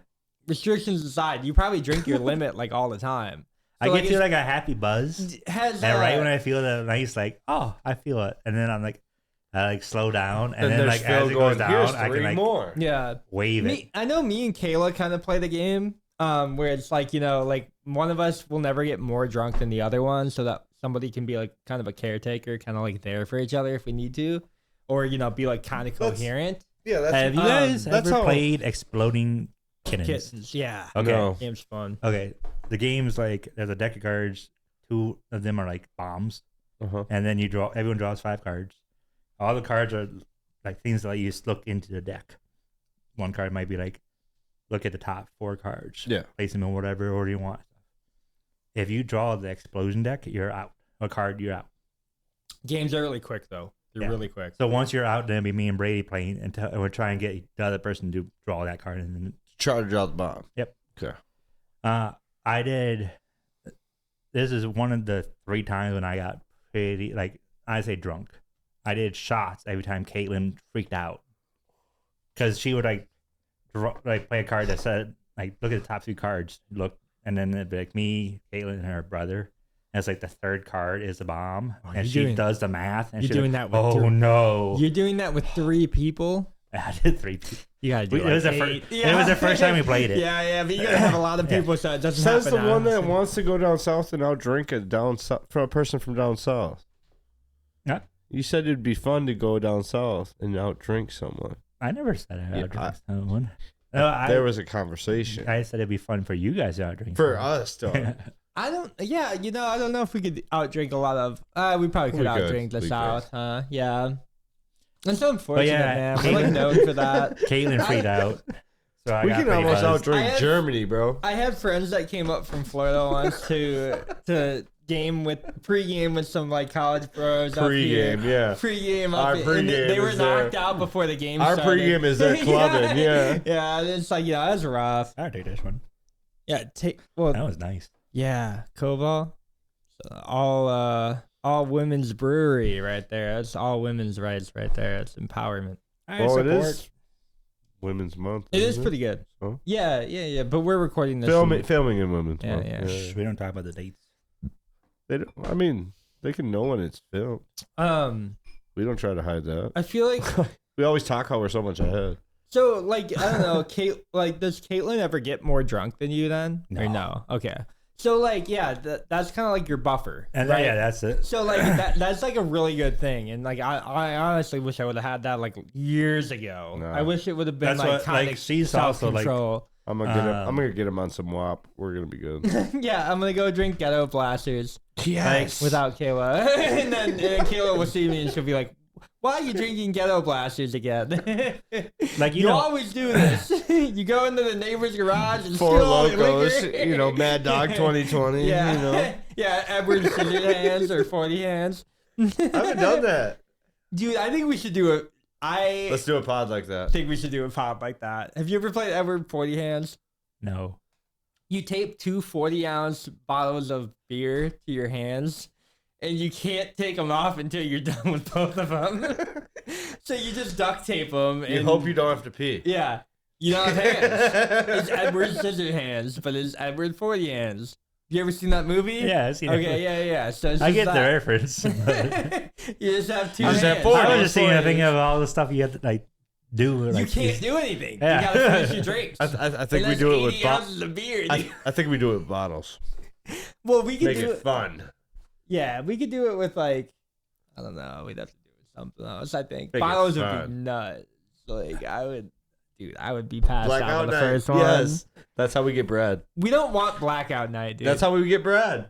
Restrictions aside, you probably drink your limit like all the time. I So, get to it's- like a happy buzz, has and right when I feel the nice, like, oh, I feel it, and then I'm like, I like slow down, and then there's like Phil as it going, goes down, "Here's I 3 can like more. yeah. wave it. I know me and Kayla kind of play the game where it's like, you know, like one of us will never get more drunk than the other one so that somebody can be like kind of a caretaker, kind of like there for each other if we need to, or, you know, be like kind of That's- coherent. Yeah, that's Have you guys that's ever how- played Exploding Kittens? Kittens, yeah. Okay. No. Game's fun. Okay. The game's like there's a deck of cards. 2 of them are like bombs, Uh-huh. and then everyone draws 5 cards. All the cards are like things that let you just look into the deck. One card might be like, look at the top 4 cards. Yeah. Place them in whatever order you want. If you draw the explosion deck, you're out. A card, you're out. Games are really quick though. They're Yeah. really quick. So once you're out, then it'll be me and Brady playing, and we're trying to get the other person to draw that card. And then, Try to draw the bomb. I did. This is one of the 3 times when I got pretty, like, I say drunk. I did shots every time Caitlin freaked out. Because she would, like, play a card that said, like, look at the top 3 cards. Look. And then it'd be like me, Caitlin, and her brother. And it's like the 3rd card is the bomb. Oh, and you're she doing- does the math. And you're she's doing like, that with oh, three- no. You're doing that with 3 people. I did 3 people. You gotta do It like was the 8. it was the first time we played it. Yeah, but you gotta have a lot of people so it doesn't Says the happen one that honestly. wants to go down south and out drink it down south from a person from down south. Yeah. You said it'd be fun to go down south and out drink someone. I never said I Yeah, would drink someone. No, There was a conversation I said it'd be fun for you guys to out drink. for us, though. I don't. Yeah, you know, I don't know if we could outdrink a lot of. We probably could We could. outdrink the We South, huh? Yeah. That's so unfortunate, yeah, man. We're like known for that. Caitlin freaked out. So I We got can pretty almost buzzed. I outdrink have- Germany, bro. I had friends that came up from Florida once to game with pregame with some like college pros. up here. Pre-game, yeah. Pregame. Our Up here, and pregame they were is their- knocked out before the game Our started. pregame is their clubbing, yeah. Yeah, it's like yeah, that's rough. I'll take this one. Yeah, That was nice. Yeah, Koval. So all women's brewery right there. That's all women's rights right there. It's empowerment. Well, it is Women's Month. It is isn't pretty good. Oh. Yeah. But we're recording this. Filming in Women's Yeah, Month. yeah. Shh, we don't talk about the dates. They don't, I mean, They can know when it's filmed. We don't try to hide that. I feel like We always talk how we're so much ahead. so. Like I don't know. Does Caitlin ever get more drunk than you then? Or no? Okay. So like yeah, that's kind of like your buffer. And right? yeah, that's it. So like that's like a really good thing, and like I honestly wish I would have had that like years ago. No. I wish it would have been That's like what, kind like, of she's also, like, self-control. I'm gonna get him on some WAP. We're gonna be good. Yeah, I'm gonna go drink Ghetto Blasters Yes. without Kayla, and then Kayla will see me and she'll be like, "Why are you drinking Ghetto Blasters again?" Like you always do this. You go into the neighbor's garage and Four steal all the Locos, liquor. Mad Dog 2020. Yeah, You know, yeah, Edward Scissor Hands or 40 Hands. I haven't done that. Dude, I think we should do it. Let's do a pod like that. think we should do a pop like that. Have you ever played Edward 40 Hands? No. You tape two 40-ounce bottles of beer to your hands, and you can't take them off until you're done with both of them. So you just duct tape them. You and hope you don't have to pee. Yeah. You don't have hands. It's Edward Scissor Hands, but it's Edward 40 Hands. You ever seen that movie? Yeah, I've seen it. Okay, yeah. So it's I just get the that. reference. But You just have two You just hands. have 40. I was just thinking, Hands. thinking of all the stuff you have to like do. You Like, can't do anything. Yeah. You gotta finish your drinks. I think we And do that's it with 80 ounces of beer. dude. I think we do it with bottles. Well, we could Make do it fun. Yeah, we could do it with like, I don't know. We'd have to do it with something else. I think Make it bottles would be fun. nuts. Like I would be passed out Blackout on the night. first one. Yes, that's how we get Brad. We don't want blackout night, dude. That's how we get Brad.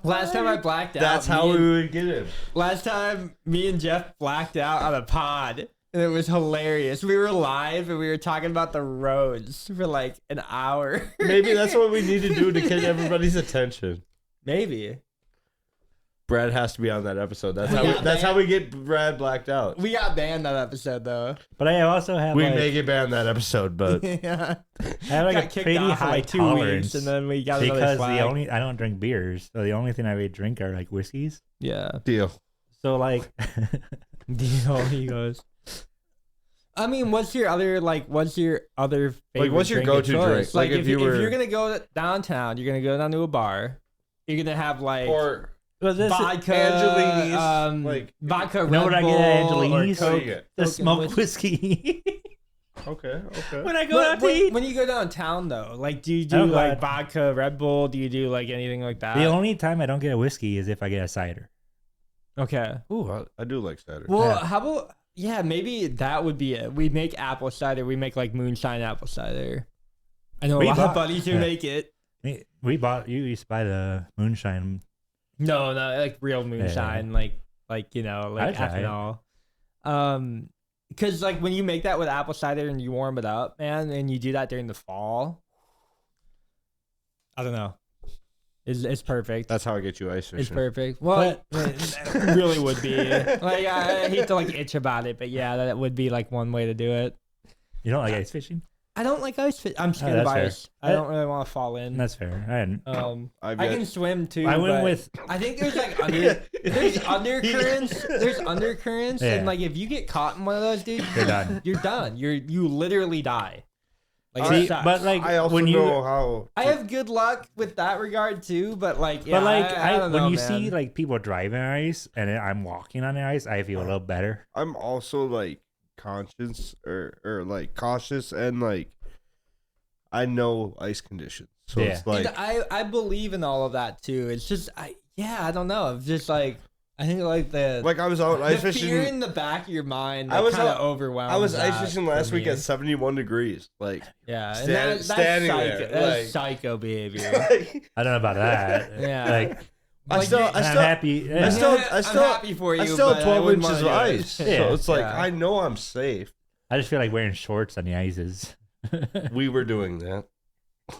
Last time I blacked out. That's how we would get him. Last time me and Jeff blacked out on a pod. And it was hilarious. We were live and we were talking about the roads for like an hour. Maybe that's what we need to do to get everybody's attention. Maybe. Brad has to be on that episode. That's We how got that's how banned. we get Brad blacked out. We got banned that episode though. but I also have We like, may get banned that episode, but Yeah. I have like Got a kicked pretty off for high like 2 tolerance weeks and then we got another because flag. I don't drink beers, so the only thing I would drink are like whiskeys. Yeah. deal. So like, Deal, he goes. I mean, what's your other favorite what's your drink of go-to drink? choice? Like, if you were- if you're gonna go downtown, you're gonna go down to a bar. You're gonna have like Or well, this vodka, Angelini's, like- vodka. You know Red what I get at Bull, or Angelini's? Coke. What do you get? the Coke and smoked whiskey. Okay. when I go out to eat. When you go downtown though, like do you I do don't like go vodka, Red Bull? Do you do like anything like that? The only time I don't get a whiskey is if I get a cider. Okay. Ooh, I do like cider. Well, Yeah. how about maybe that would be it. We make apple cider. We make like moonshine apple cider. I know a We lot bought- of buddies who yeah. make it. We bought. You used to buy the moonshine. No, like real moonshine, like like I'd try it. ethanol. Because like when you make that with apple cider and you warm it up, man, and you do that during the fall, I don't know, it's perfect. That's how I get you ice It's fishing. perfect. Well, it really would be. Like I hate to like itch about it, but yeah, that would be like one way to do it. You don't like ice fishing? I don't like ice fish. I'm scared of that's fair. ice. I don't really want to fall in. That's fair. I hadn't. I I can swim too. I went but with. I think there's like there's undercurrents. There's undercurrents, Yeah. and like if you get caught in one of those, dude, You're done. You're done. You literally die. Like See, it sucks. but like I also when you, know how. I have good luck with that regard too, but like yeah, but like I don't know, when you man. see like people driving on ice and I'm walking on the ice, I feel a little better. I'm also like conscious or like cautious and like I know ice conditions, so Yeah. it's like Dude, I believe in all of that too. It's just I don't know. It's just like I think like the I was out the ice fear fishing. in the back of your mind I that was kind of out- overwhelms. I was ice that fishing for last week me. at 71 degrees. Like Yeah, and that's standing psycho. there, That's like- psycho behavior. I don't know about that. Yeah. Like I Like, still, you- I I'm still, happy. I Yeah. still, Yeah, I I'm still, happy for you. I still but have I 12 wouldn't inches of wanna do it. ice, Yeah. so it's like Yeah. I know I'm safe. I just feel like wearing shorts on the ices. We were doing that.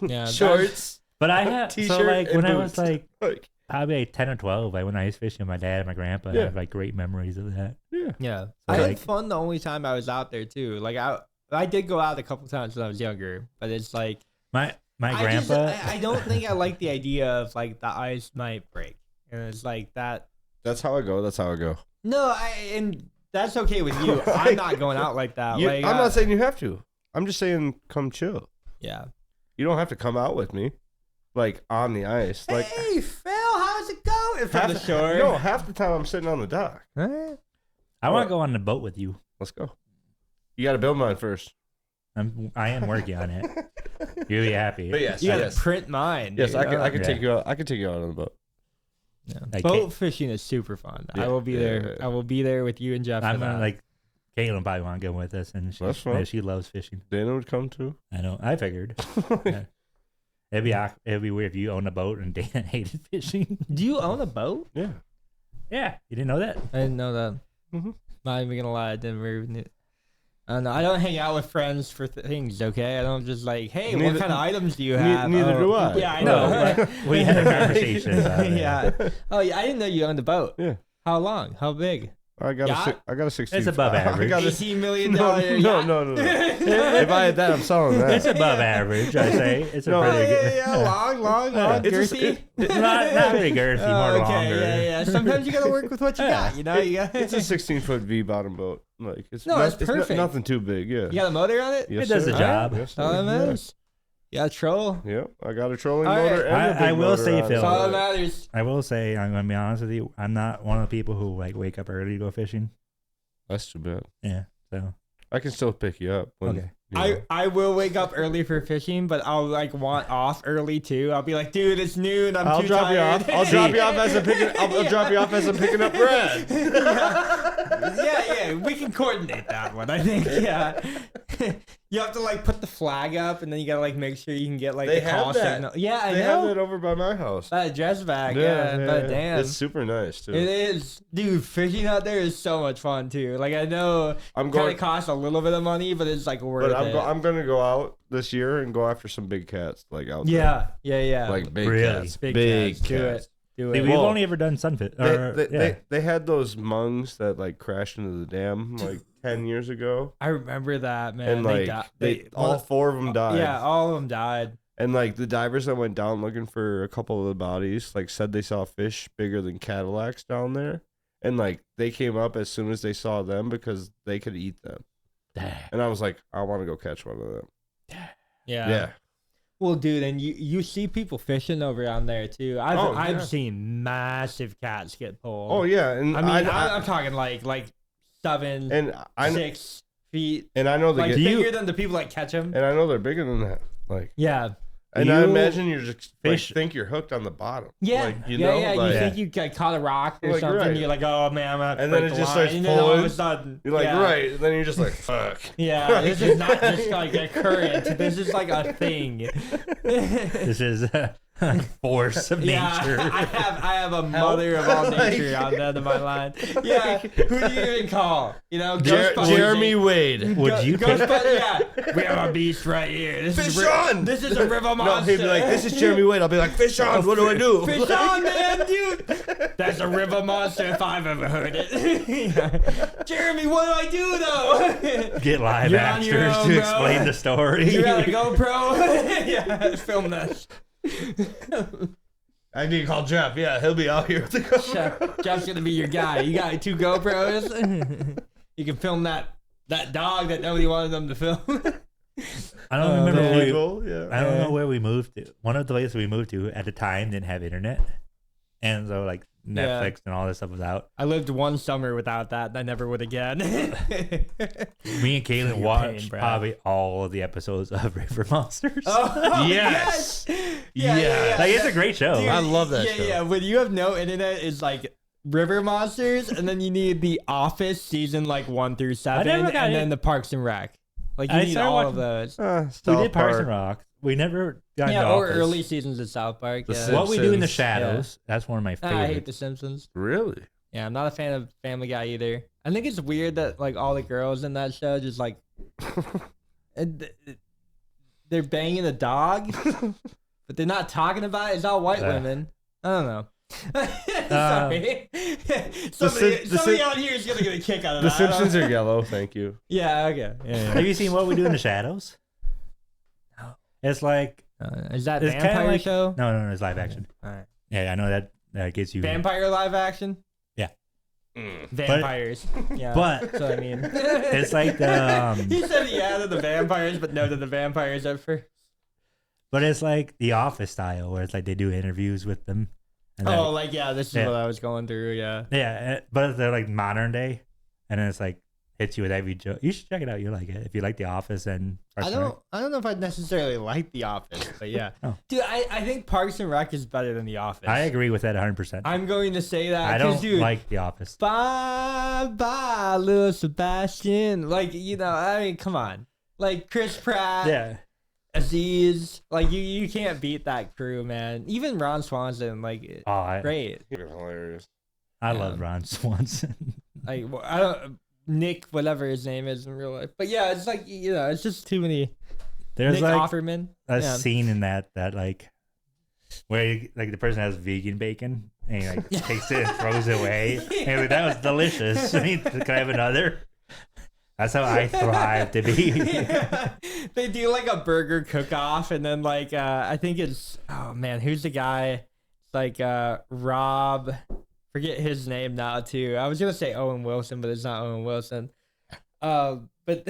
Yeah, Shorts, But I have t-shirt, so like and when I was boots. like Like, probably like 10 or 12, I went ice fishing with my dad and my grandpa. Yeah. I have like great memories of that. Yeah, So, I had like- fun the only time I was out there too. Like I did go out a couple times when I was younger, but it's like My I just- grandpa. I don't think I like the idea of like the ice might break, and it's like that. that's how I go. That's how I go. No, and that's okay with you. I'm not going out like that. You- like I'm not saying you have to. I'm just saying come chill. Yeah. You don't have to come out with me, like on the ice. Like Hey Phil, how's it going? from the shore. No, half the time I'm sitting on the dock. Alright. I want to go on the boat with you. Let's go. You got to build mine first. I am working on it. You'll be happy. But yes, You gotta yes. print mine. Yes, dude. I can Yeah. take you out. I can take you out on the boat. Yeah. I Boat can't- fishing is super fun. I Yeah, will be there. yeah. I will be there with you and Jeff. I'm for gonna that. like Caitlin probably want to go with us, and That's fine. she loves fishing. Dana would come too. I know. I figured. Yeah. It'd be weird if you owned a boat and Dana hated fishing. Do you own a boat? Yeah. Yeah, you didn't know that? I didn't know that. Mhm. Not even gonna lie, I didn't even. I don't know. I don't hang out with friends for things. Okay, I don't just like, hey, what Neither- kind of items do you have? neither Oh, do I. Yeah, I No, know. but we had a conversation about it. Yeah. Oh, yeah. I didn't know you owned a boat. Yeah. How long? How big? I got Yacht? a 16. It's above average. I got a, $18 million. no, yacht? no. If I had that, I'm selling that. It's above average, I say. It's a No. pretty Yeah, good. yeah, long, It's a- girthy. Not really girthy, more okay, longer. yeah. Sometimes you gotta work with what you got. You know, you got. It's a 16-foot V bottom boat. Like it's No, it's perfect. nothing too big. Yeah. You got a motor on it? Yes, It does sir. the job. Yes, That's all that sir. matters. You got a troll. Yeah, I got a trolling All motor right. and a big I will motor say, on Phil, it. That's all that matters. I will say, I'm gonna be honest with you. I'm not one of the people who like wake up early to go fishing. That's too bad. Yeah. So I can still pick you up. When, Okay. you know. I will wake up early for fishing, but I'll like want off early too. I'll be like, dude, it's noon. I'm I'll too drop tired. you off. I'll drop you off as I'm picking. I'll drop you off as I'm picking up Brad. yeah, we can coordinate that one. I think, yeah. You have to like put the flag up, and then you gotta like make sure you can get like They the have call that. signal. Yeah, I They have know. that over by my house. That address bag, yeah, but damn, It's super nice too. it is, dude. Fishing out there is so much fun too. Like I know I'm it kind going, of costs a little bit of money, but it's like worth but it. I'm gonna go out this year and go after some big cats, like out yeah, yeah. there. Like big Really? cats, Big big cats. Do cats. it. Do See, it. we've Well, only ever done sunfish. They had those mungs that like crashed into the dam like 10 years ago, I remember that, man. and like they all 4 of them died. Yeah, all of them died. And like the divers that went down looking for a couple of the bodies, like said they saw fish bigger than Cadillacs down there, and like they came up as soon as they saw them because they could eat them. And I was like, I want to go catch one of them. Yeah. Well, dude, and you see people fishing over on there too. I've Oh, yeah. I've seen massive cats get pulled. Oh yeah, and I mean, I'm talking like 7, and I 6 feet, and I know they like get, bigger than the people that catch them. and I know they're bigger than that. Like, Yeah, and I You imagine you're just like, fish- think you're hooked on the bottom. yeah, like, you yeah, know, yeah. like, You think you got caught a rock or Like, something? right. You're like, oh man, I'm gonna And break then it the just line. starts and then all of a pulling. sudden, You're like, yeah. right, and then you're just like, fuck. Yeah, this is not just like a current. This is like a thing. This is a force of nature. Yeah, I have a mother of all nature on the end of my line. Yeah, who do you even call? You know, Ghostbusters. Jeremy Wade. Would you take Ghostbusters? Yeah, we have a beast right here. This Fish is on! This is a river No, monster. he'd be like, this is Jeremy Wade. I'll be like, fish on. What do I do? Fish on, man, dude. That's a river monster if I've ever heard it. Jeremy, what do I do though? get live You're on your actors own, to bro. explain the story? You got a GoPro? Yeah, film this. I need to call Jeff. Yeah, he'll be out here with the GoPro. Jeff's gonna be your guy. You got 2 GoPros. You can film that dog that nobody wanted them to film. I don't remember. man. Where Eagle, yeah. I don't know where we moved to. One of the places we moved to at the time didn't have internet, and so like Netflix and all this stuff was out. I lived 1 summer without that, and I never would again. Me and Caitlin Your watched pain, Brad. probably all of the episodes of River Monsters. Oh, Yes. Yeah. Like it's a great show. Dude, I love that yeah, show. Yeah, when you have no internet, it's like River Monsters, and then you need The Office season like 1 through 7, never and got then it. the Parks and Rec. Like you I need started all of watching- those. we South did Parks and Park. Rock. We never got Yeah, into or Office. early seasons of South Park. The Yeah. Simpsons. What we do in the Simpsons, shadows. That's one of my I favorites. hate The Simpsons. Really? Yeah, I'm not a fan of Family Guy either. I think it's weird that like all the girls in that show just like they're banging a dog, but they're not talking about it. It's all white women. I don't know. Sorry. Somebody out here is gonna get a kick out of The that. Simpsons are yellow. Thank you. Yeah. Okay. Yeah. Have you seen What We Do in the Shadows? No. It's like Is that it's kind of vampire like show? no, it's live action. All right. Yeah, I know that gets you. Vampire live action. Yeah. Vampires. Yeah. but- that's what I mean. It's like the He said yeah to the vampires, but no to the vampires at first. but it's like the Office style where it's like they do interviews with them, And then, Oh, like this is Yeah. what I was going through. Yeah. yeah, but they're like modern day, and then it's like hits you with every joke. You should check it out. You like it if you like The Office and Parks and Rec. I don't know if I'd necessarily like The Office, but yeah. Oh. Dude, I think Parks and Rec is better than The Office. I agree with that 100%. I'm going to say that. I 'cause, don't dude, like The Office. Bye, little Sebastian. Like, I mean, come on. Like Chris Pratt, Yeah, Aziz. Like, you can't beat that crew, man. Even Ron Swanson, like, great. You're hilarious. I Yeah. love Ron Swanson. Like, I don't Nick, whatever his name is in real life. But yeah, it's like it's just too many. There's Nick like Offerman. a Yeah. scene in that like where like the person has vegan bacon and he like takes it and throws it away. And he's like, that was delicious. Can I have another? That's how I thrive to be. Yeah. They do like a burger cook-off, and then like I think it's who's the guy? It's like Rob. Forget his name now too. I was gonna say Owen Wilson, but it's not Owen Wilson. But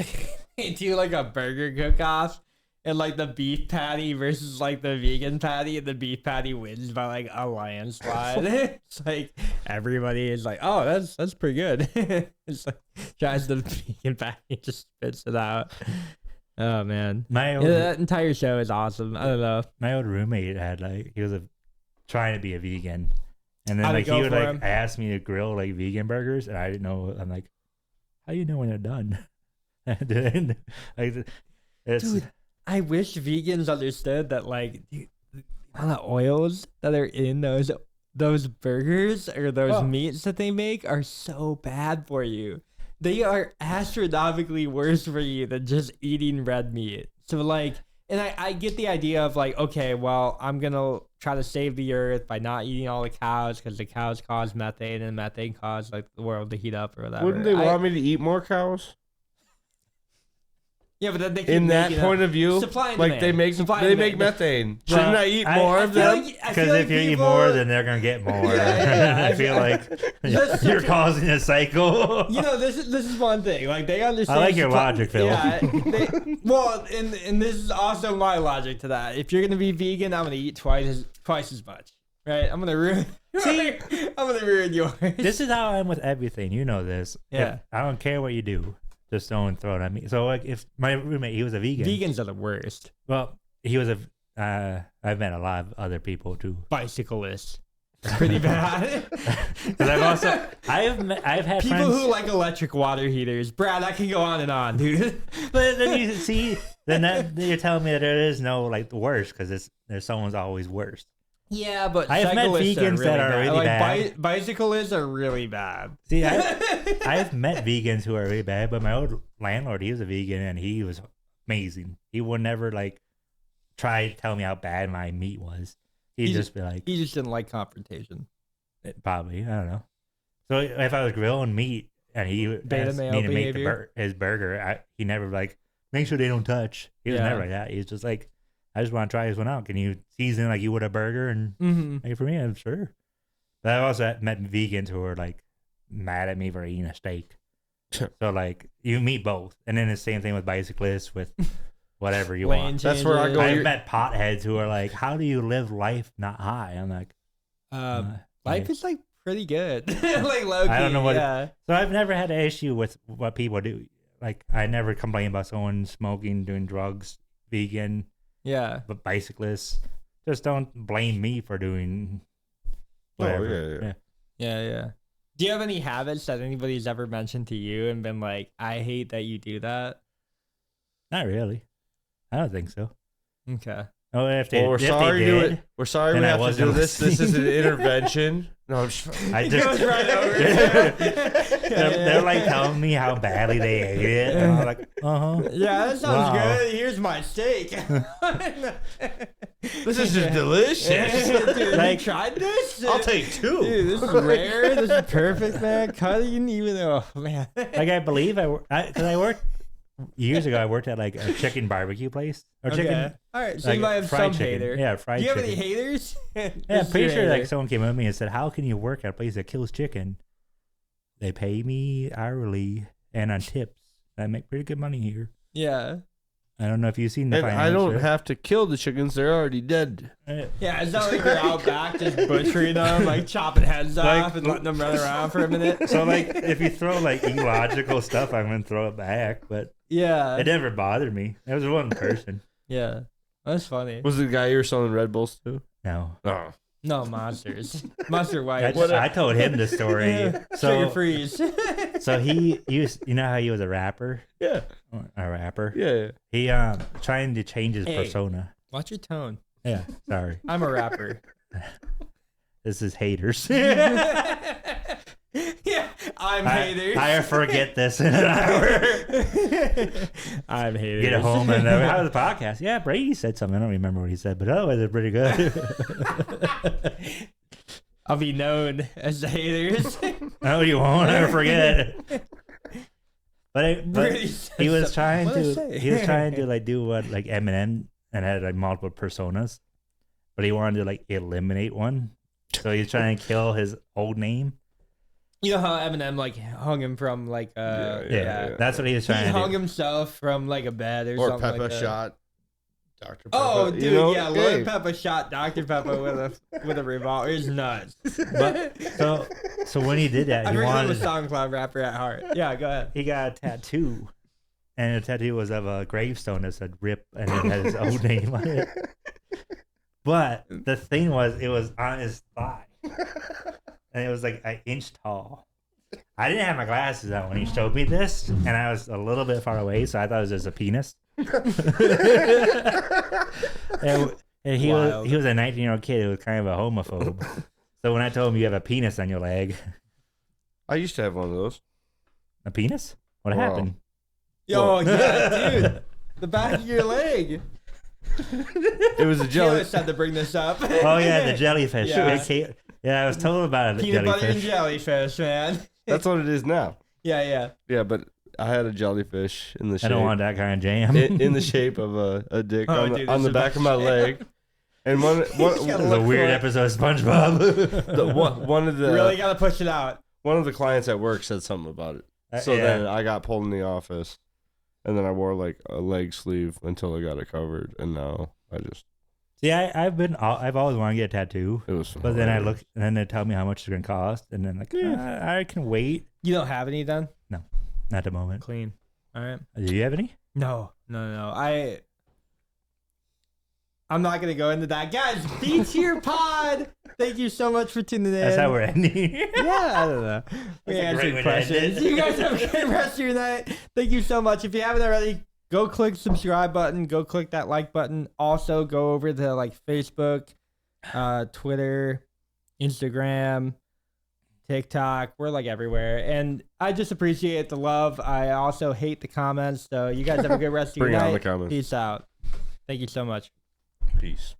they do like a burger cook-off, and like the beef patty versus like the vegan patty, and the beef patty wins by like a landslide. It's like everybody is like, "Oh, that's pretty good." It's like tries the vegan patty, just spits it out. Oh man, that entire show is awesome. I don't know. My old roommate had like he was trying to be a vegan, and then How'd it like go he would for like him? ask me to grill like vegan burgers, and I didn't know. I'm like, how do you know when they're done? Like, it's Dude, I wish vegans understood that, like, dude, the amount of oils that are in those burgers or those meats that they make are so bad for you. They are astronomically worse for you than just eating red meat. So, like, and I get the idea of, like, okay, well, I'm going to try to save the earth by not eating all the cows because the cows cause methane and methane cause, like, the world to heat up or whatever. Wouldn't they want me to eat more cows? Yeah, but then they keep In that making point of view, supply and like they demand. make methane. Shouldn't I eat more of them? because if you eat more, then they're gonna get more. Yeah. I feel like you're causing a cycle. This is one thing. Like they understand. I like your logic, Phil. Yeah. Well, and this is also my logic to that. If you're gonna be vegan, I'm gonna eat twice as much. Right? I'm gonna ruin. I'm gonna ruin yours. This is how I am with everything. You know this. Yeah. I don't care what you do. Just don't throw it at me. So like, if my roommate, he was a vegan. Vegans are the worst. Well, he was I've met a lot of other people too. Bicyclists. Pretty bad. Because I've had People friends who like electric water heaters. Brad, I can go on and on, dude. But then you see, then you're telling me that there is no like the worst because there's someone's always worse. Yeah, but I've met cyclists vegans that are really like, bad. Bicyclists are really bad. See, I've met vegans who are really bad, but my old landlord, he was a vegan and he was amazing. He would never like try to tell me how bad my meat was. He'd just be like, He just didn't like confrontation. probably, I don't know. So if I was grilling meat and he Beta asked male me to make behavior. his burger, he never like make sure they don't touch. He was Yeah. never like that. He's just like, I just want to try this one out. Can you season like you would a burger and make it for me? I'm sure. But I also met vegans who were like mad at me for eating a steak. So like you meet both, and then the same thing with bicyclists with whatever you want. That's where I go. I've met potheads who are like, "How do you live life not high?" I'm like, Life is like pretty good. Like low key. I don't know what. Yeah. So I've never had an issue with what people do. Like I never complain about someone smoking, doing drugs, vegan. Yeah. But bicyclists, just don't blame me for doing whatever. Yeah. Do you have any habits that anybody's ever mentioned to you and been like, I hate that you do that? Not really. I don't think so. Okay. Oh, if they, Well, we're if sorry they to do did, it. We're sorry we then I have to wasn't do this. This is an listening. intervention. No, I'm just. I He just goes right over they're like telling me how badly they ate it, and I'm like, Yeah, that sounds Wow. good. Here's my steak. This is just delicious. Dude, Like- you tried this? I'll take two. Dude, this is rare. This is perfect, man. Cutting even though, man. like I believe because I worked years ago. I worked at like a chicken barbecue place or chicken. All right, so like, you might have fried some chicken. hater. Yeah, fried Do you have chicken. any haters? Yeah, I'm pretty sure like someone came up to me and said, "How can you work at a place that kills chicken?" They pay me hourly and on tips. I make pretty good money here. Yeah. I don't know if you've seen the And final I don't show. have to kill the chickens; they're already dead. Yeah, it's not like you're out back just butchering them, like chopping heads off and letting them run around for a minute. So like, if you throw like illogical stuff, I'm gonna throw it back. But Yeah. it never bothered me. It was one person. Yeah. That's funny. Was it the guy you were selling Red Bulls to? No, Oh, No, monsters. Monster White. I told him the story. Sugar So freeze. so he used, you know how he was a rapper, yeah, a rapper. yeah. He trying to change his Hey. persona. Watch your tone. Yeah, sorry. I'm a rapper. This is haters. Yeah, I'm haters. I forget this in an hour. I'm haters. Get home and how was the podcast? Yeah, Brady said something. I don't remember what he said, but otherwise it's pretty good. I'll be known as the haters. No, you won't. Never forget. But Brady he was said trying something. What'd I to say? he was trying to like do what like Eminem and had like multiple personas, but he wanted to like eliminate one. So he's trying to kill his old name. You know how Eminem like hung him from like Yeah, that's what he was trying he to hung do. himself from like a bed or Or something Peppa like that. shot Dr. Peppa. Oh, dude, you know? yeah, Hey. Lord Peppa shot Dr. Peppa with a revolver. It's nuts. But so when he did that, I'm he a wanted SoundCloud rapper at heart. Yeah, go ahead. he got a tattoo, and the tattoo was of a gravestone that said "RIP" and it had his old name on it. But the thing was, it was on his thigh, and it was like an inch tall. I didn't have my glasses on when he showed me this, and I was a little bit far away, so I thought it was just a penis. and he Wild. was a 19-year-old kid who was kind of a homophobe. So when I told him you have a penis on your leg, I used to have one of those. a penis? What Wow. happened? Yo, yeah, dude. The back of your leg. It was a jelly. Just had to bring this up. Oh yeah, the jellyfish. Yeah. Yeah, I was told about it. The Peanut butter and jellyfish. jellyfish, man. That's what it is now. Yeah. Yeah, but I had a jellyfish in the I shape don't want that kind of jam. in the shape of a dick Oh, on the, dude, on this the is back of my leg. And one You This gotta is a look weird for it. episode of SpongeBob. one of the You really gotta push it out. one of the clients at work said something about it. So Yeah. then I got pulled in the office, and then I wore like a leg sleeve until I got it covered, and now I just See, I've always wanted to get a tattoo, it was. but then I hilarious. look and then they tell me how much it's gonna cost, and then like I can wait. You don't have any then? Not at the moment. Clean. All right. Do you have any? No. I'm not gonna go into that, guys. Be to your pod. Thank you so much for tuning in. That's how we're ending. Yeah, I don't know. We That's a great answered way to end questions. it. You guys have a great rest of your night. Thank you so much. If you haven't already, go click subscribe button. Go click that like button. Also, go over to like Facebook, Twitter, Instagram, TikTok. We're like everywhere. And I just appreciate the love. I also hate the comments. So you guys have a good rest of your Bring on night. the comments. Peace out. Thank you so much. Peace.